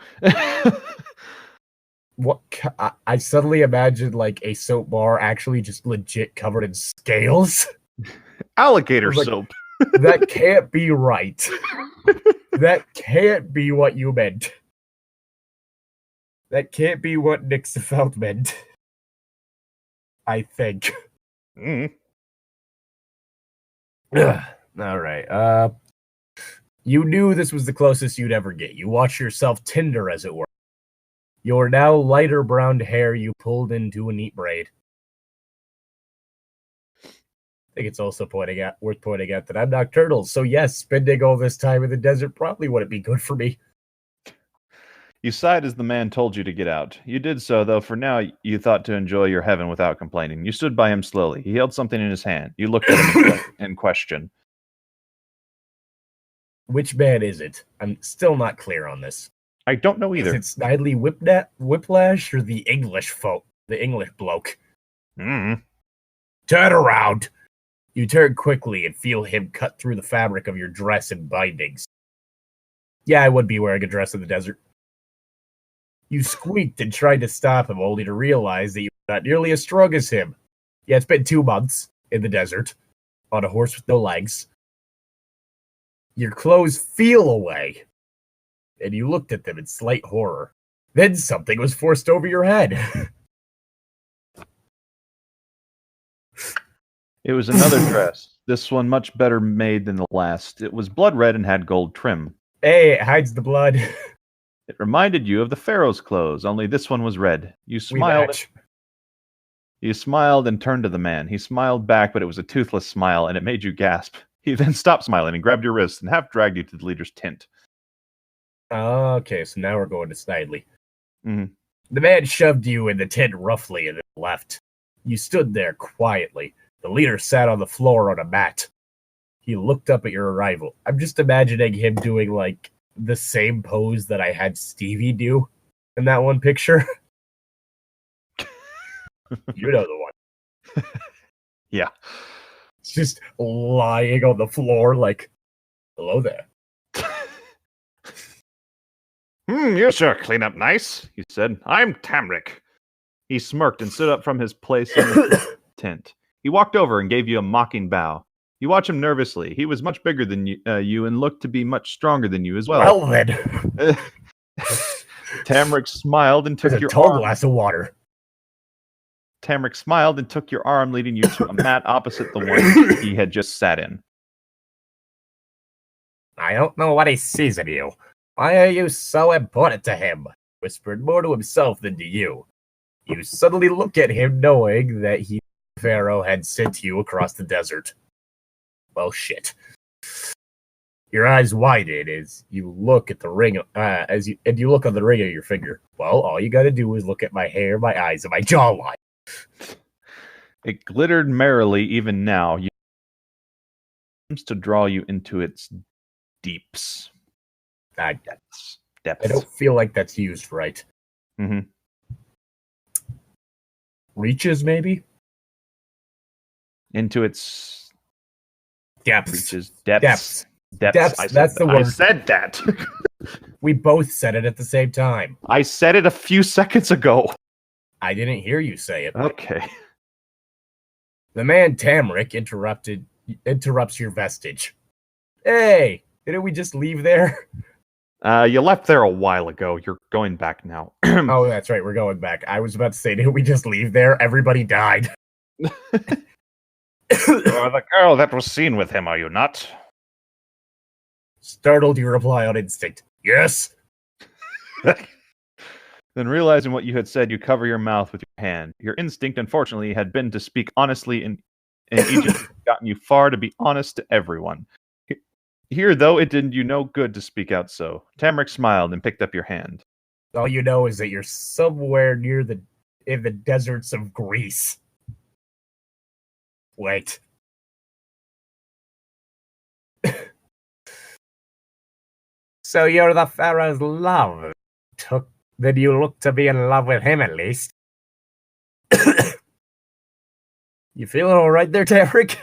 What? I suddenly imagined like a soap bar actually just legit covered in scales. Alligator like, soap. That can't be right. That can't be what you meant. That can't be what Nick Sefelt meant. I think. Mm. All right. You knew this was the closest you'd ever get. You watched yourself tinder, as it were. Your now lighter brown hair you pulled into a neat braid. I think it's also worth pointing out that I'm nocturnal, so yes, spending all this time in the desert probably wouldn't be good for me. You sighed as the man told you to get out. You did so, though for now you thought to enjoy your heaven without complaining. You stood by him slowly. He held something in his hand. You looked at him in question. Which man is it? I'm still not clear on this. I don't know either. Is it Snidely Whiplash or the English bloke? Mm. Turn around! You turn quickly and feel him cut through the fabric of your dress and bindings. Yeah, I would be wearing a dress in the desert. You squeaked and tried to stop him, only to realize that you were not nearly as strong as him. Yeah, it's been 2 months in the desert, on a horse with no legs. Your clothes feel away, and you looked at them in slight horror. Then something was forced over your head. It was another dress. This one much better made than the last. It was blood red and had gold trim. Hey, it hides the blood. It reminded you of the Pharaoh's clothes, only this one was red. You smiled. You smiled and turned to the man. He smiled back, but it was a toothless smile, and it made you gasp. He then stopped smiling and grabbed your wrist and half dragged you to the leader's tent. Okay, so now we're going to Snidely. Mm-hmm. The man shoved you in the tent roughly and then left. You stood there quietly. The leader sat on the floor on a mat. He looked up at your arrival. I'm just imagining him doing, like, the same pose that I had Stevie do in that one picture. You know the one. Yeah. It's just lying on the floor like, hello there. You sure clean up nice, he said. I'm Tamric. He smirked and stood up from his place in the tent. He walked over and gave you a mocking bow. You watch him nervously. He was much bigger than you and looked to be much stronger than you as well. Well then. Tamric smiled and took your tall arm. glass of water. Tamric smiled and took your arm, leading you to a mat opposite the one he had just sat in. I don't know what he sees in you. Why are you so important to him? Whispered more to himself than to you. You suddenly look at him knowing that Pharaoh had sent you across the desert. Well, shit. Your eyes widen as you look at the ring, you look on the ring of your finger. Well, all you gotta do is look at my hair, my eyes, and my jawline. It glittered merrily even now. It seems to draw you into its deeps. Depths. I don't feel like that's used right. Mm-hmm. Reaches, maybe? Into its depths. Reaches. Depths. That's the word. I said that. We both said it at the same time. I said it a few seconds ago. I didn't hear you say it. Okay. The man Tamric interrupted interrupts your vestige. Hey, didn't we just leave there? You left there a while ago. You're going back now. Oh, that's right. We're going back. I was about to say, didn't we just leave there? Everybody died. You are the girl that was seen with him, are you not? Startled, you reply on instinct. Yes. Then realizing what you had said, you cover your mouth with your hand. Your instinct, unfortunately, had been to speak honestly in Egypt had gotten you far to be honest to everyone. Here, though, it did you no good to speak out so. Tamrick smiled and picked up your hand. All you know is that you're somewhere in the deserts of Greece. Wait. So you're the Pharaoh's love. Then you look to be in love with him at least. You feeling all right there, Tamrick?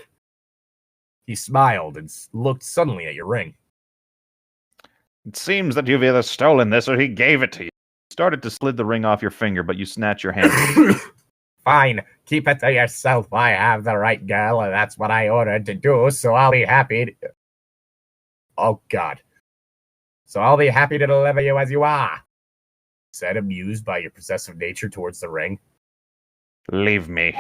He smiled and looked suddenly at your ring. It seems that you've either stolen this or he gave it to you. You started to slid the ring off your finger, but you snatched your hand. Fine, keep it to yourself. I have the right girl, and that's what I ordered to do, so I'll be happy to... Oh, God. So I'll be happy to deliver you as you are, said, amused by your possessive nature towards the ring. Leave me.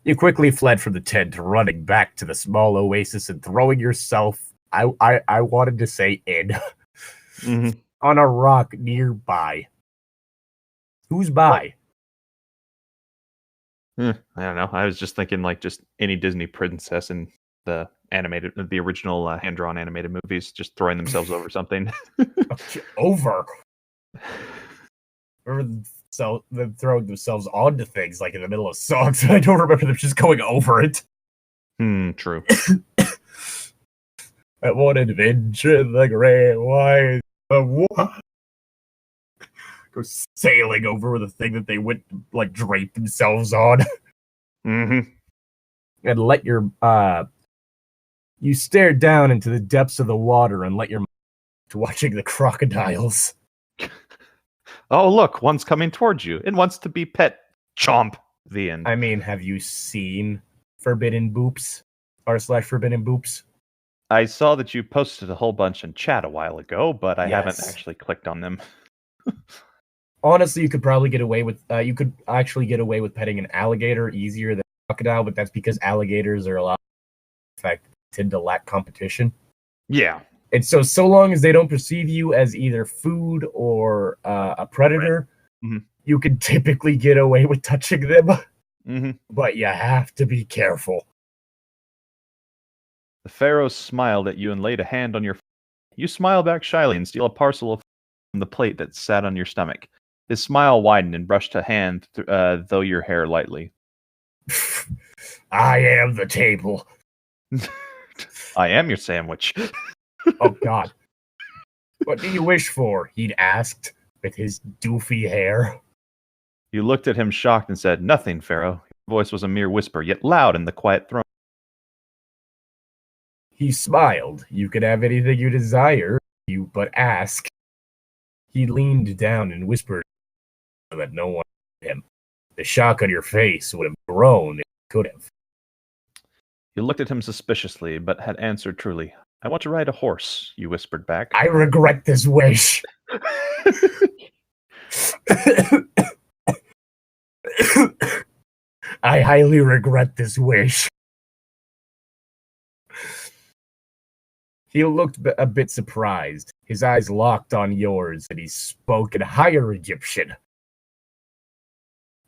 You quickly fled from the tent, running back to the small oasis and throwing yourself, I wanted to say in, on a rock nearby. Who's by? I don't know. I was just thinking like just any Disney princess in the original hand-drawn animated movies just throwing themselves over something. Over? So them throwing themselves onto things like in the middle of songs. I don't remember them just going over it. True. At one adventure in the great white what? Go sailing over the thing that they went like drape themselves on. And let your you stare down into the depths of the water and let your to watching the crocodiles. Oh, look, one's coming towards you. It wants to be pet. Chomp. The end. I mean, have you seen Forbidden Boops? /Forbidden Boops? I saw that you posted a whole bunch in chat a while ago, but I haven't actually clicked on them. Honestly, you could probably get away with petting an alligator easier than a crocodile, but that's because alligators are a lot in fact tend to lack competition. Yeah. And so long as they don't perceive you as either food or a predator, you can typically get away with touching them. But you have to be careful. The Pharaoh smiled at you and laid a hand on your... You smile back shyly and steal a parcel of from the plate that sat on your stomach. His smile widened and brushed a hand through your hair lightly. I am the table. I am your sandwich. Oh, God. What do you wish for? He'd asked, with his doofy hair. You looked at him shocked and said, Nothing, Pharaoh. Your voice was a mere whisper, yet loud in the quiet throne. He smiled. You could have anything you desire, you but ask. He leaned down and whispered so that no one heard him. The shock on your face would have grown if it could have. You looked at him suspiciously, but had answered truly. I want to ride a horse, you whispered back. I regret this wish. I highly regret this wish. He looked a bit surprised. His eyes locked on yours, and he spoke in higher Egyptian.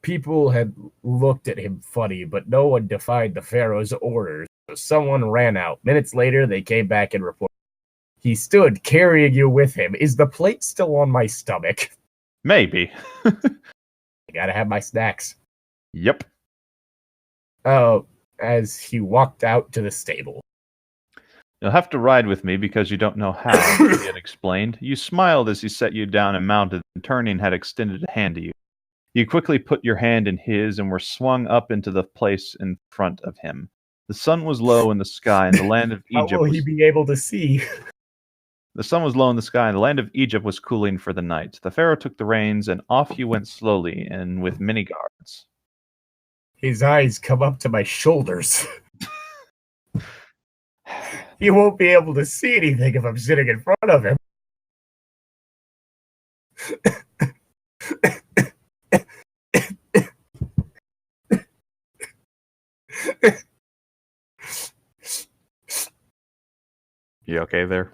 People had looked at him funny, but no one defied the Pharaoh's orders, so someone ran out. Minutes later, they came back and reported. He stood, carrying you with him. Is the plate still on my stomach? Maybe. I gotta have my snacks. Yep. Oh, as he walked out to the stable. You'll have to ride with me because you don't know how, he had explained. You smiled as he set you down and mounted, and turning had extended a hand to you. You quickly put your hand in his and were swung up into the place in front of him. The sun was low in the sky, and the land of Egypt How will he be able to see? The sun was low in the sky, and the land of Egypt was cooling for the night. The Pharaoh took the reins, and off you went slowly and with many guards. His eyes come up to my shoulders. He won't be able to see anything if I'm sitting in front of him. You okay there?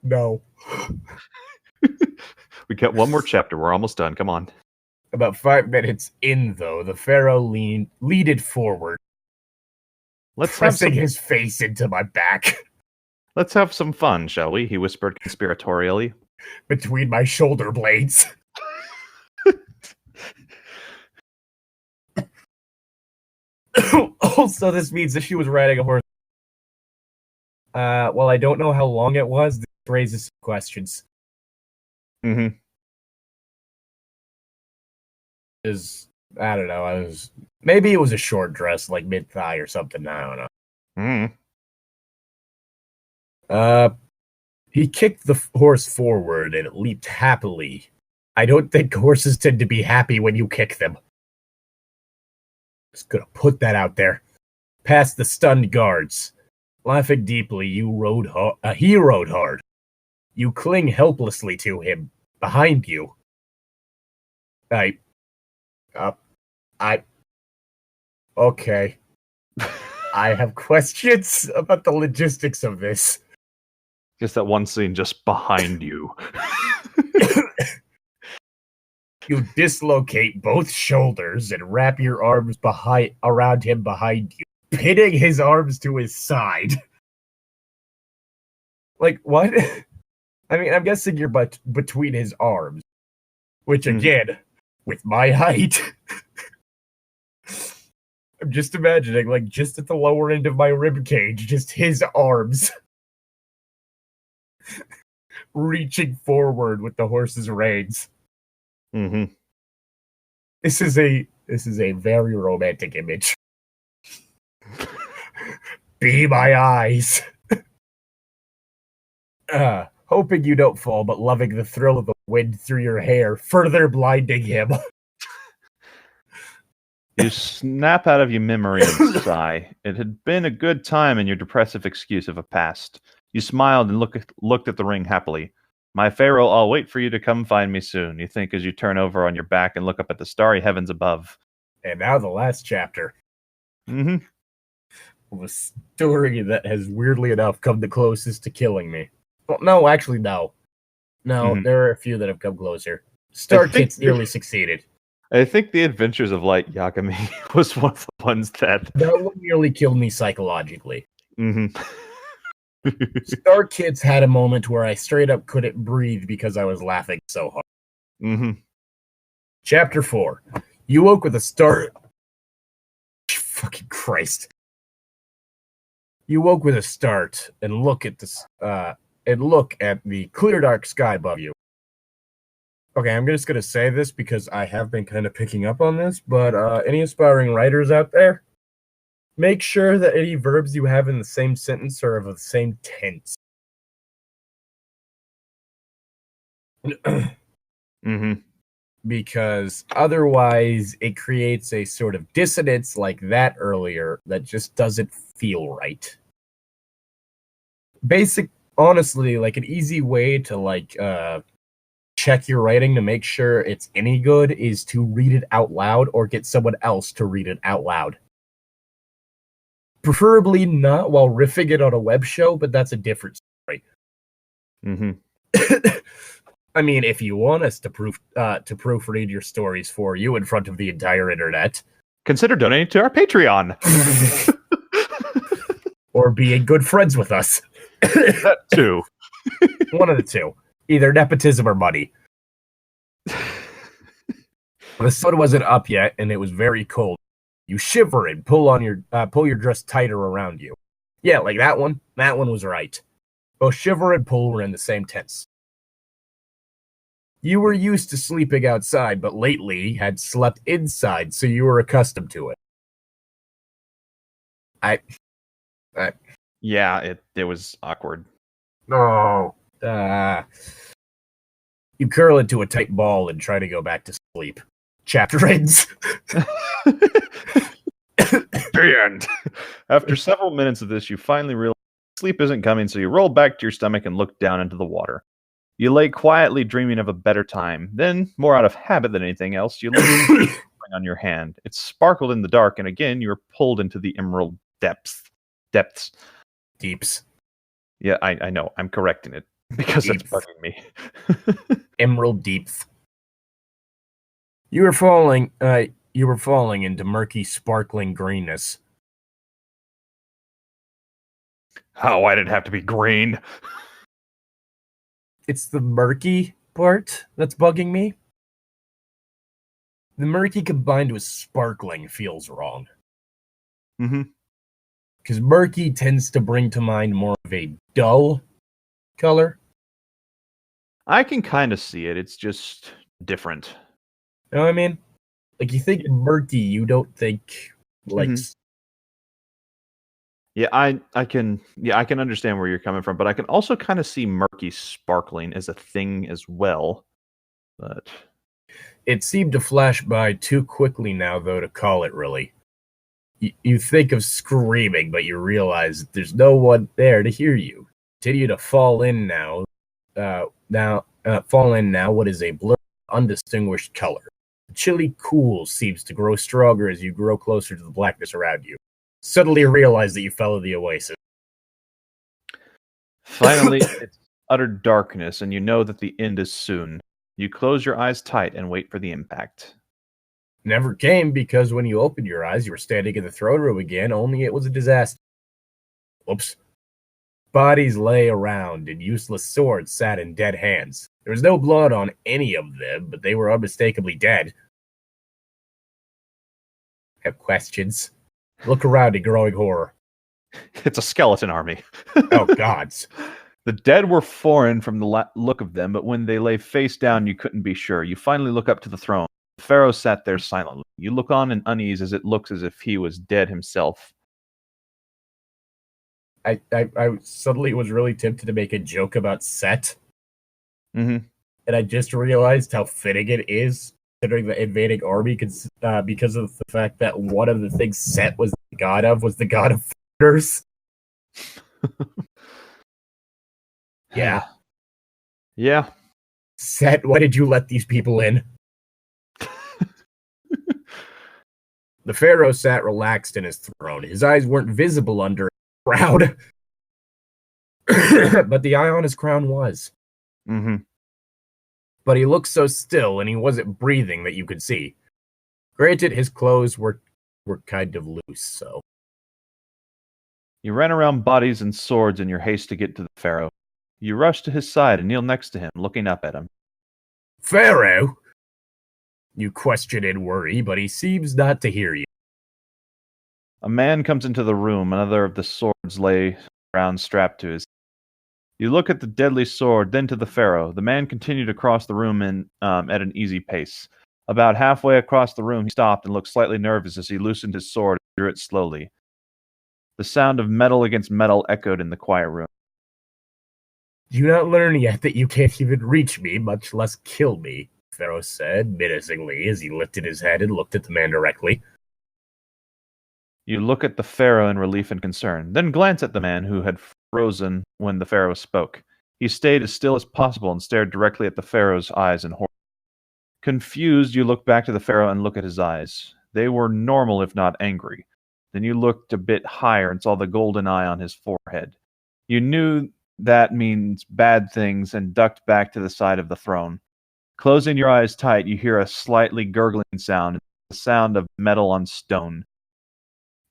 No. We got one more chapter. We're almost done. Come on. About 5 minutes in, though, the pharaoh leaded forward, pressing his face into my back. Let's have some fun, shall we? He whispered conspiratorially. Between my shoulder blades. Also, this means that she was riding a horse. Well, I don't know how long it was. This raises some questions. Mm-hmm. I don't know. Maybe it was a short dress, like mid-thigh or something. I don't know. Mm. He kicked the horse forward and it leaped happily. I don't think horses tend to be happy when you kick them. Just gonna put that out there. Past the stunned guards. Laughing deeply, he rode hard. You cling helplessly to him. Behind you. Okay. I have questions about the logistics of this. Just that one scene just behind you. You dislocate both shoulders and wrap your arms around him behind you, pinning his arms to his side. Like, what? I mean, I'm guessing you're between his arms. Which, again, with my height... I'm just imagining, like, just at the lower end of my rib cage, just his arms reaching forward with the horse's reins. Mm-hmm. This is a very romantic image. Be my eyes. Hoping you don't fall, but loving the thrill of the wind through your hair, further blinding him. You snap out of your memory and sigh. It had been a good time in your depressive excuse of a past. You smiled and looked at the ring happily. My pharaoh, I'll wait for you to come find me soon, you think as you turn over on your back and look up at the starry heavens above. And now the last chapter. Mm-hmm. The story that has, weirdly enough, come the closest to killing me. Well, no, actually, no. No, there are a few that have come closer. Star Kits nearly succeeded. I think The Adventures of Light Yagami was one of the ones that one nearly killed me psychologically. Mm-hmm. Star Kids had a moment where I straight up couldn't breathe because I was laughing so hard. Mm-hmm. Chapter 4. You woke with a start. Fucking Christ. You woke with a start and look at the clear dark sky above you. Okay, I'm just going to say this because I have been kind of picking up on this, but any aspiring writers out there, make sure that any verbs you have in the same sentence are of the same tense. Mm-hmm. Because otherwise it creates a sort of dissonance like that earlier that just doesn't feel right. Honestly, like an easy way to check your writing to make sure it's any good is to read it out loud or get someone else to read it out loud. Preferably not while riffing it on a web show, but that's a different story. Mm-hmm. I mean, if you want us to proofread your stories for you in front of the entire internet, consider donating to our Patreon. Or being good friends with us. That too. One of the two. Either nepotism or money. The sun wasn't up yet, and it was very cold. You shiver and pull your dress tighter around you. Yeah, like that one. That one was right. Both shiver and pull were in the same tense. You were used to sleeping outside, but lately had slept inside, so you were accustomed to it. Yeah, it was awkward. No. You curl into a tight ball and try to go back to sleep. Chapter ends. The end. After several minutes of this, you finally realize sleep isn't coming, so you roll back to your stomach and look down into the water. You lay quietly dreaming of a better time. Then, more out of habit than anything else, you look on your hand. It sparkled in the dark, and again you were pulled into the emerald depths. Deeps. Yeah, I know. I'm correcting it because Deeps. it's bugging me. Emerald deeps. You were falling into murky, sparkling greenness. Oh, why did it have to be green? It's the murky part that's bugging me. The murky combined with sparkling feels wrong. Mm-hmm. Because murky tends to bring to mind more of a dull color. I can kind of see it. It's just different. You know what I mean? Like, you think murky, you don't think, like... Yeah, I can understand where you're coming from, but I can also kind of see murky sparkling as a thing as well. But it seemed to flash by too quickly now, though, to call it really. You think of screaming, but you realize that there's no one there to hear you. Continue to fall in now. Fall in now. What is a blurred, undistinguished color? The chilly cool seems to grow stronger as you grow closer to the blackness around you. Suddenly realize that you fell in the oasis. Finally, it's utter darkness, and you know that the end is soon. You close your eyes tight and wait for the impact. Never came, because when you opened your eyes, you were standing in the throne room again, only it was a disaster. Oops. Bodies lay around, and useless swords sat in dead hands. There was no blood on any of them, but they were unmistakably dead. Have questions? Look around in growing horror. It's a skeleton army. Oh, gods. The dead were foreign from the look of them, but when they lay face down, you couldn't be sure. You finally look up to the throne. The pharaoh sat there silently. You look on in unease as it looks as if he was dead himself. I suddenly was really tempted to make a joke about Set. Mm-hmm. And I just realized how fitting it is, considering the invading army, because of the fact that one of the things Set was the god of foreigners. Yeah. Yeah. Set, why did you let these people in? The pharaoh sat relaxed in his throne. His eyes weren't visible under a crowd. But the eye on his crown was. Mm-hmm. But he looked so still, and he wasn't breathing that you could see. Granted, his clothes were kind of loose, so... You ran around bodies and swords in your haste to get to the pharaoh. You rushed to his side and kneeled next to him, looking up at him. Pharaoh? You question and worry, but he seems not to hear you. A man comes into the room. Another of the swords lay around strapped to his. You look at the deadly sword, then to the pharaoh. The man continued across the room at an easy pace. About halfway across the room, he stopped and looked slightly nervous as he loosened his sword and drew it slowly. The sound of metal against metal echoed in the quiet room. Do you not learn yet that you can't even reach me, much less kill me? Pharaoh said, menacingly, as he lifted his head and looked at the man directly. You look at the pharaoh in relief and concern, then glance at the man who had frozen when the pharaoh spoke. He stayed as still as possible and stared directly at the pharaoh's eyes in horror. Confused, you look back to the pharaoh and look at his eyes. They were normal, if not angry. Then you looked a bit higher and saw the golden eye on his forehead. You knew that means bad things and ducked back to the side of the throne. Closing your eyes tight, you hear a slightly gurgling sound, the sound of metal on stone.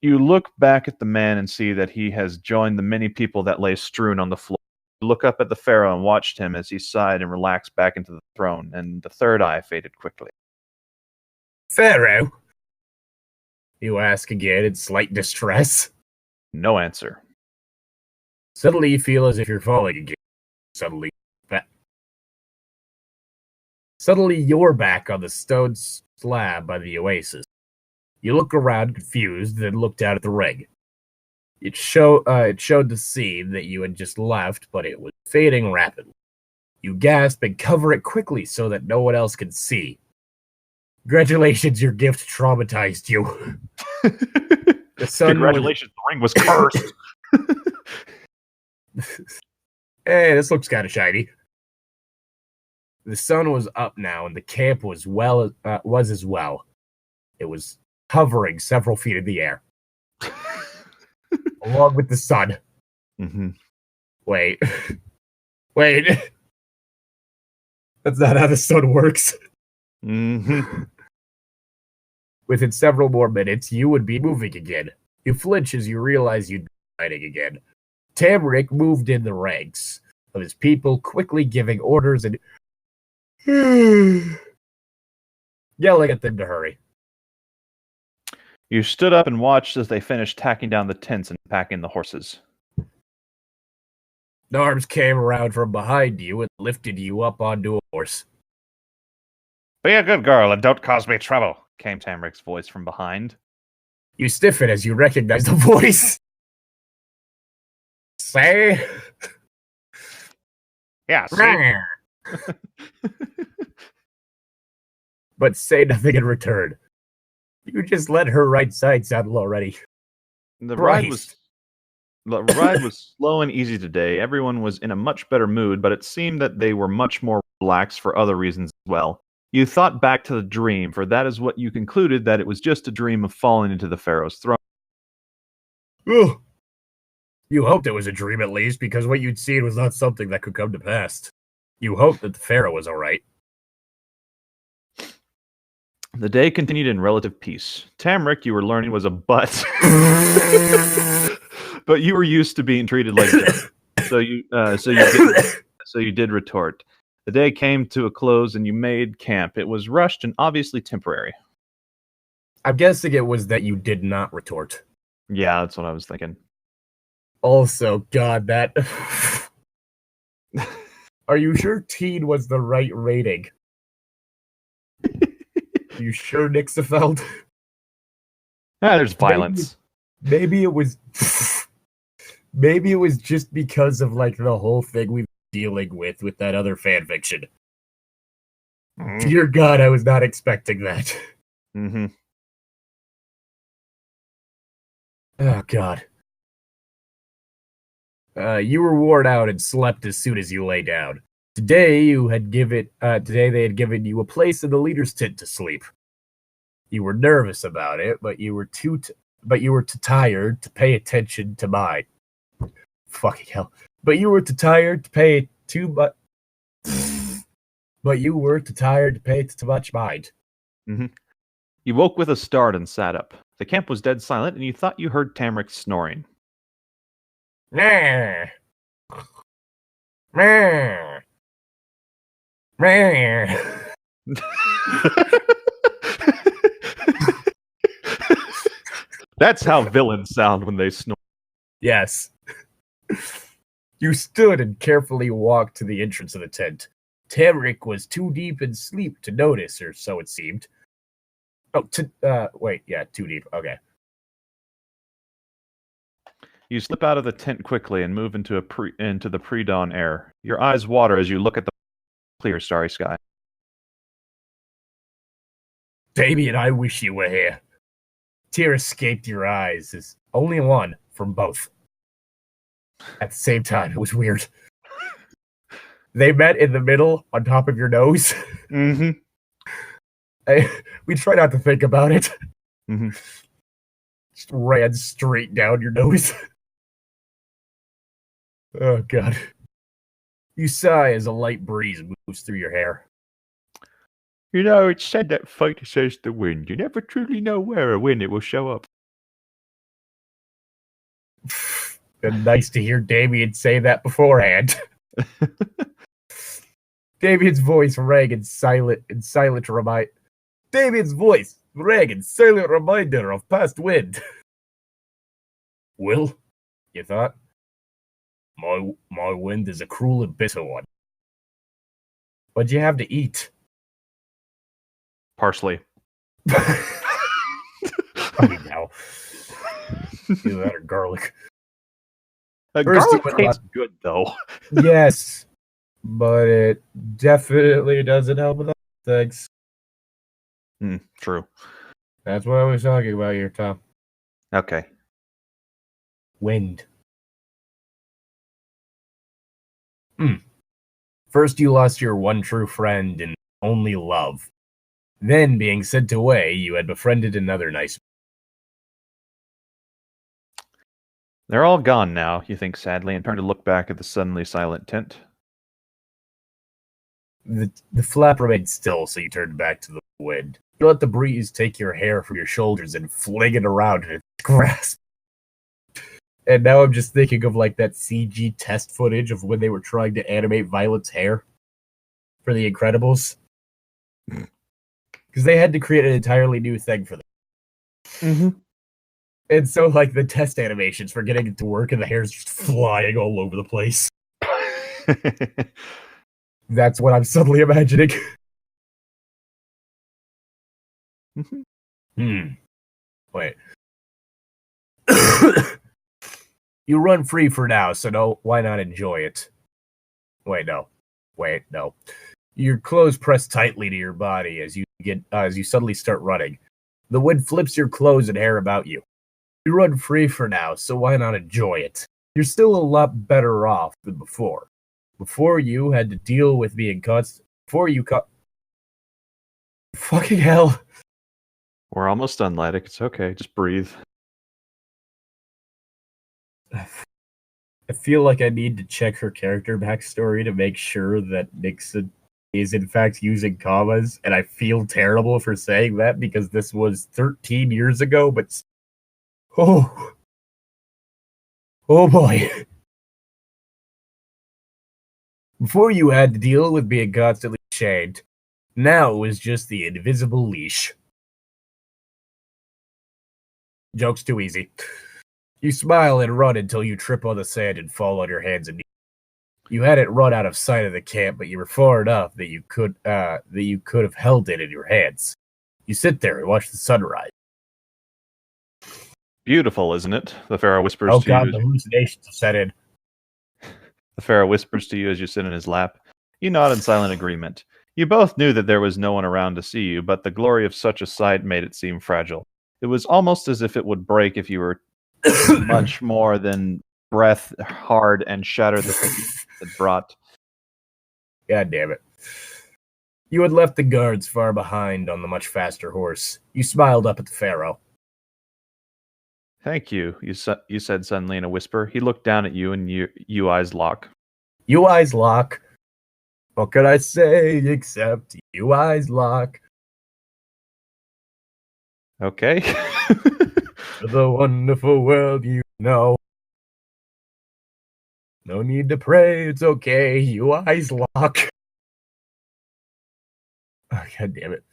You look back at the man and see that he has joined the many people that lay strewn on the floor. You look up at the pharaoh and watched him as he sighed and relaxed back into the throne, and the third eye faded quickly. Pharaoh? You ask again in slight distress. No answer. Suddenly you feel as if you're falling again. Suddenly you're back on the stone slab by the oasis. You look around confused, then look down at the ring. It showed the scene that you had just left, but it was fading rapidly. You gasp and cover it quickly so that no one else can see. Congratulations, your gift traumatized you. The sun Congratulations, the ring was cursed. Hey, this looks kind of shiny. The sun was up now, and the camp was as well. It was hovering several feet in the air, along with the sun. Mm-hmm. Wait. That's not how the sun works. Mm-hmm. Within several more minutes, you would be moving again. You flinch as you realize you'd be fighting again. Tamrick moved in the ranks of his people, quickly giving orders and yelling at them to hurry. You stood up and watched as they finished tacking down the tents and packing the horses. Narms came around from behind you and lifted you up onto a horse. Be a good girl and don't cause me trouble, came Tamrick's voice from behind. You stiffen as you recognize the voice. Say? Yeah, see? But say nothing in return. You just let her right side saddle already. The ride was slow and easy today. Everyone was in a much better mood, but it seemed that they were much more relaxed for other reasons as well. You thought back to the dream, for that is what you concluded, that it was just a dream of falling into the Pharaoh's throne. Ugh. You hoped it was a dream at least, because what you'd seen was not something that could come to pass. You hoped that the Pharaoh was alright. The day continued in relative peace. Tamrick, you were learning, was a butt. But you were used to being treated like that. So you did retort. The day came to a close and you made camp. It was rushed and obviously temporary. I'm guessing it was that you did not retort. Yeah, that's what I was thinking. Also, God, that... Are you sure teen was the right rating? Are you sure, Nixefeld? There's violence. Maybe it was... Maybe it was just because of, like, the whole thing we've been dealing with that other fanfiction. Dear God, I was not expecting that. Mm-hmm. Oh, God. You were worn out and slept as soon as you lay down. Today they had given you a place in the leader's tent to sleep. You were nervous about it, but you were too tired to pay attention to mine. Fucking hell! But you were too tired to pay too much. But you were too tired to pay too much mind. Mm-hmm. You woke with a start and sat up. The camp was dead silent, and you thought you heard Tamrick snoring. Nah. Nah. Nah. That's how villains sound when they snore. Yes. You stood and carefully walked to the entrance of the tent. Tamrick was too deep in sleep to notice, or so it seemed. Oh, too deep. Okay. You slip out of the tent quickly and move into the pre-dawn air. Your eyes water as you look at the clear, starry sky. Damien, I wish you were here. Tear escaped your eyes, as only one from both. At the same time, it was weird. They met in the middle, on top of your nose. Mm-hmm. We try not to think about it. Mm-hmm. Just ran straight down your nose. Oh, God. You sigh as a light breeze moves through your hair. You know, it's said that fate says the wind. You never truly know where or when it will show up. Been nice to hear Damien say that beforehand. Damien's voice rang in silent reminder of past wind. Will, you thought? My wind is a cruel and bitter one. What'd you have to eat? Parsley. I mean, now. Either that or garlic. Garlic tastes good, though. Yes, but it definitely doesn't help with other things. True. That's what I was talking about here, Tom. Okay. wind. First you lost your one true friend and only love. Then, being sent away, you had befriended another nice. They're all gone now, you think sadly, and turn to look back at the suddenly silent tent. The flap remained still, so you turned back to the wind. You let the breeze take your hair from your shoulders and fling it around in its grasp. And now I'm just thinking of like that CG test footage of when they were trying to animate Violet's hair for The Incredibles. Because they had to create an entirely new thing for them. Mm-hmm. And so, like, the test animations for getting it to work and the hair's just flying all over the place. That's what I'm suddenly imagining. Wait. You run free for now, so why not enjoy it? Wait, no. Your clothes press tightly to your body as you suddenly start running. The wind flips your clothes and hair about you. You run free for now, so why not enjoy it? You're still a lot better off than before. Before you had to deal with being constant. Fucking hell. We're almost done, Llytic. It's okay. Just breathe. I feel like I need to check her character backstory to make sure that Nixon is in fact using commas, and I feel terrible for saying that because this was 13 years ago, but oh boy. Before you had to deal with being constantly chained. Now it was just the invisible leash. Joke's too easy. You smile and run until you trip on the sand and fall on your hands and knees. You hadn't run out of sight of the camp, but you were far enough that you could have held it in your hands. You sit there and watch the sunrise. Beautiful, isn't it? The Pharaoh whispers Oh to god, you. the hallucinations have set in. The Pharaoh whispers to you as you sit in his lap. You nod in silent agreement. You both knew that there was no one around to see you, but the glory of such a sight made it seem fragile. It was almost as if it would break if you were much more than breath hard and shatter the thing it brought. God damn it. You had left the guards far behind on the much faster horse. You smiled up at the Pharaoh. Thank you, you said suddenly in a whisper. He looked down at you and you eyes lock. You eyes lock. What could I say except you eyes lock? Okay. The wonderful world you know. No need to pray, it's okay, you eyes lock. Oh, God damn it.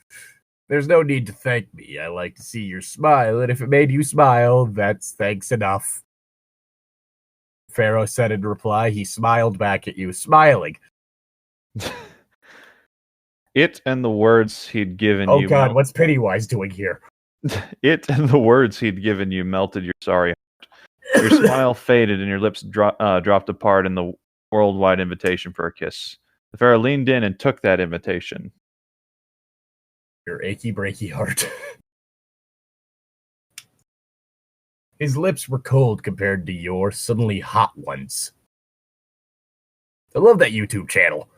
There's no need to thank me. I like to see your smile, and if it made you smile, that's thanks enough. Pharaoh said in reply. He smiled back at you, smiling. It and the words he'd given you. Oh god, what's Pennywise doing here? It and the words he'd given you melted your sorry heart. Your smile faded and your lips dropped apart in the worldwide invitation for a kiss. The Pharaoh leaned in and took that invitation. Your achy breaky heart. His lips were cold compared to your suddenly hot ones. I love that YouTube channel.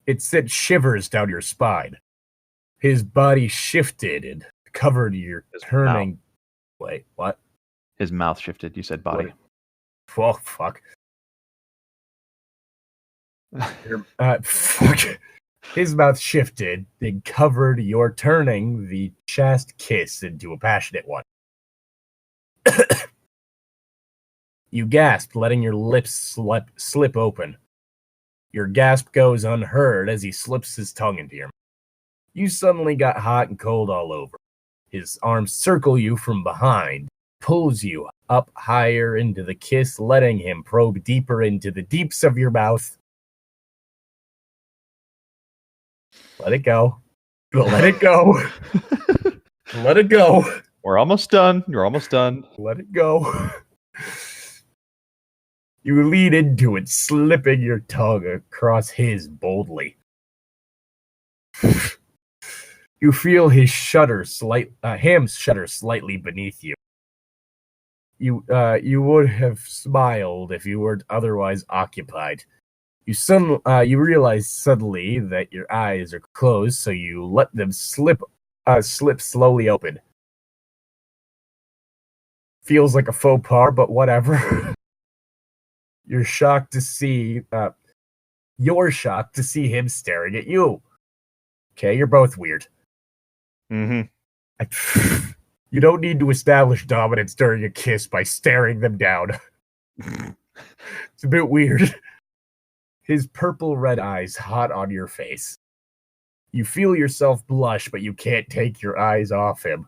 It sent shivers down your spine. His body shifted and covered your turning. Wait, what? His mouth shifted. You said body. Oh, fuck. Fuck. His mouth shifted and covered your turning the chaste kiss into a passionate one. You gasped, letting your lips slip open. Your gasp goes unheard as he slips his tongue into your mouth. You suddenly got hot and cold all over. His arms circle you from behind, pulls you up higher into the kiss, letting him probe deeper into the deeps of your mouth. Let it go. Let it go. Let it go. We're almost done. You're almost done. Let it go. You lean into it, slipping your tongue across his boldly. You feel his hams shudder slightly beneath you. You would have smiled if you weren't otherwise occupied. You realize suddenly that your eyes are closed, so you let them slip slowly open. Feels like a faux pas, but whatever. You're shocked to see him staring at you. Okay, you're both weird. Mm-hmm. You don't need to establish dominance during a kiss by staring them down. It's a bit weird. His purple-red eyes hot on your face. You feel yourself blush, but you can't take your eyes off him.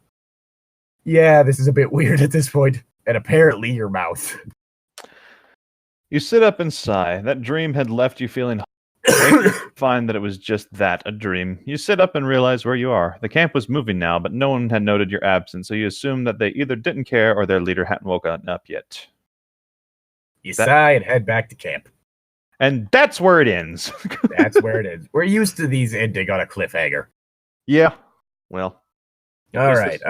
Yeah, this is a bit weird at this point. And apparently your mouth. You sit up and sigh. That dream had left you feeling you find that it was just that, a dream. You sit up and realize where you are. The camp was moving now, but no one had noted your absence, so you assume that they either didn't care or their leader hadn't woken up yet. You sigh and head back to camp. And that's where it ends. That's where it ends. We're used to these ending on a cliffhanger. Yeah. Well. All right.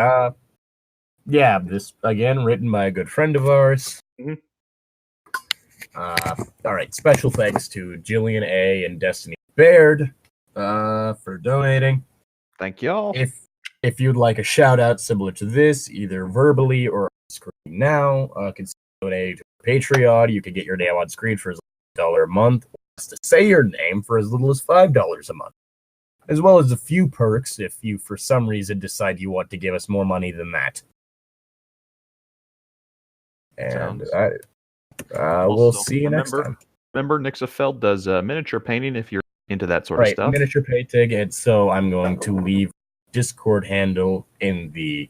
Yeah, this, again, written by a good friend of ours. Mm-hmm. All right, special thanks to Jillian A. and Destiny Baird for donating. Thank y'all. If you'd like a shout out similar to this, either verbally or on screen now, consider donating to Patreon. You can get your name on screen for as little as $1 a month, or just to say your name for as little as $5 a month, as well as a few perks if you, for some reason, decide you want to give us more money than that. And we'll see you next time. Remember, Nixafeld does miniature painting if you're into that sort of stuff. Miniature painting, and so I'm going to leave Discord handle in the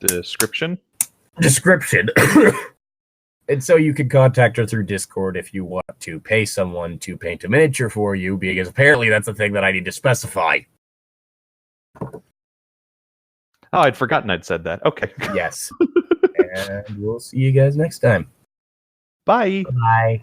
description. And so you can contact her through Discord if you want to pay someone to paint a miniature for you, because apparently that's the thing that I need to specify. Oh, I'd forgotten I'd said that. Okay. Yes. And we'll see you guys next time. Bye. Bye.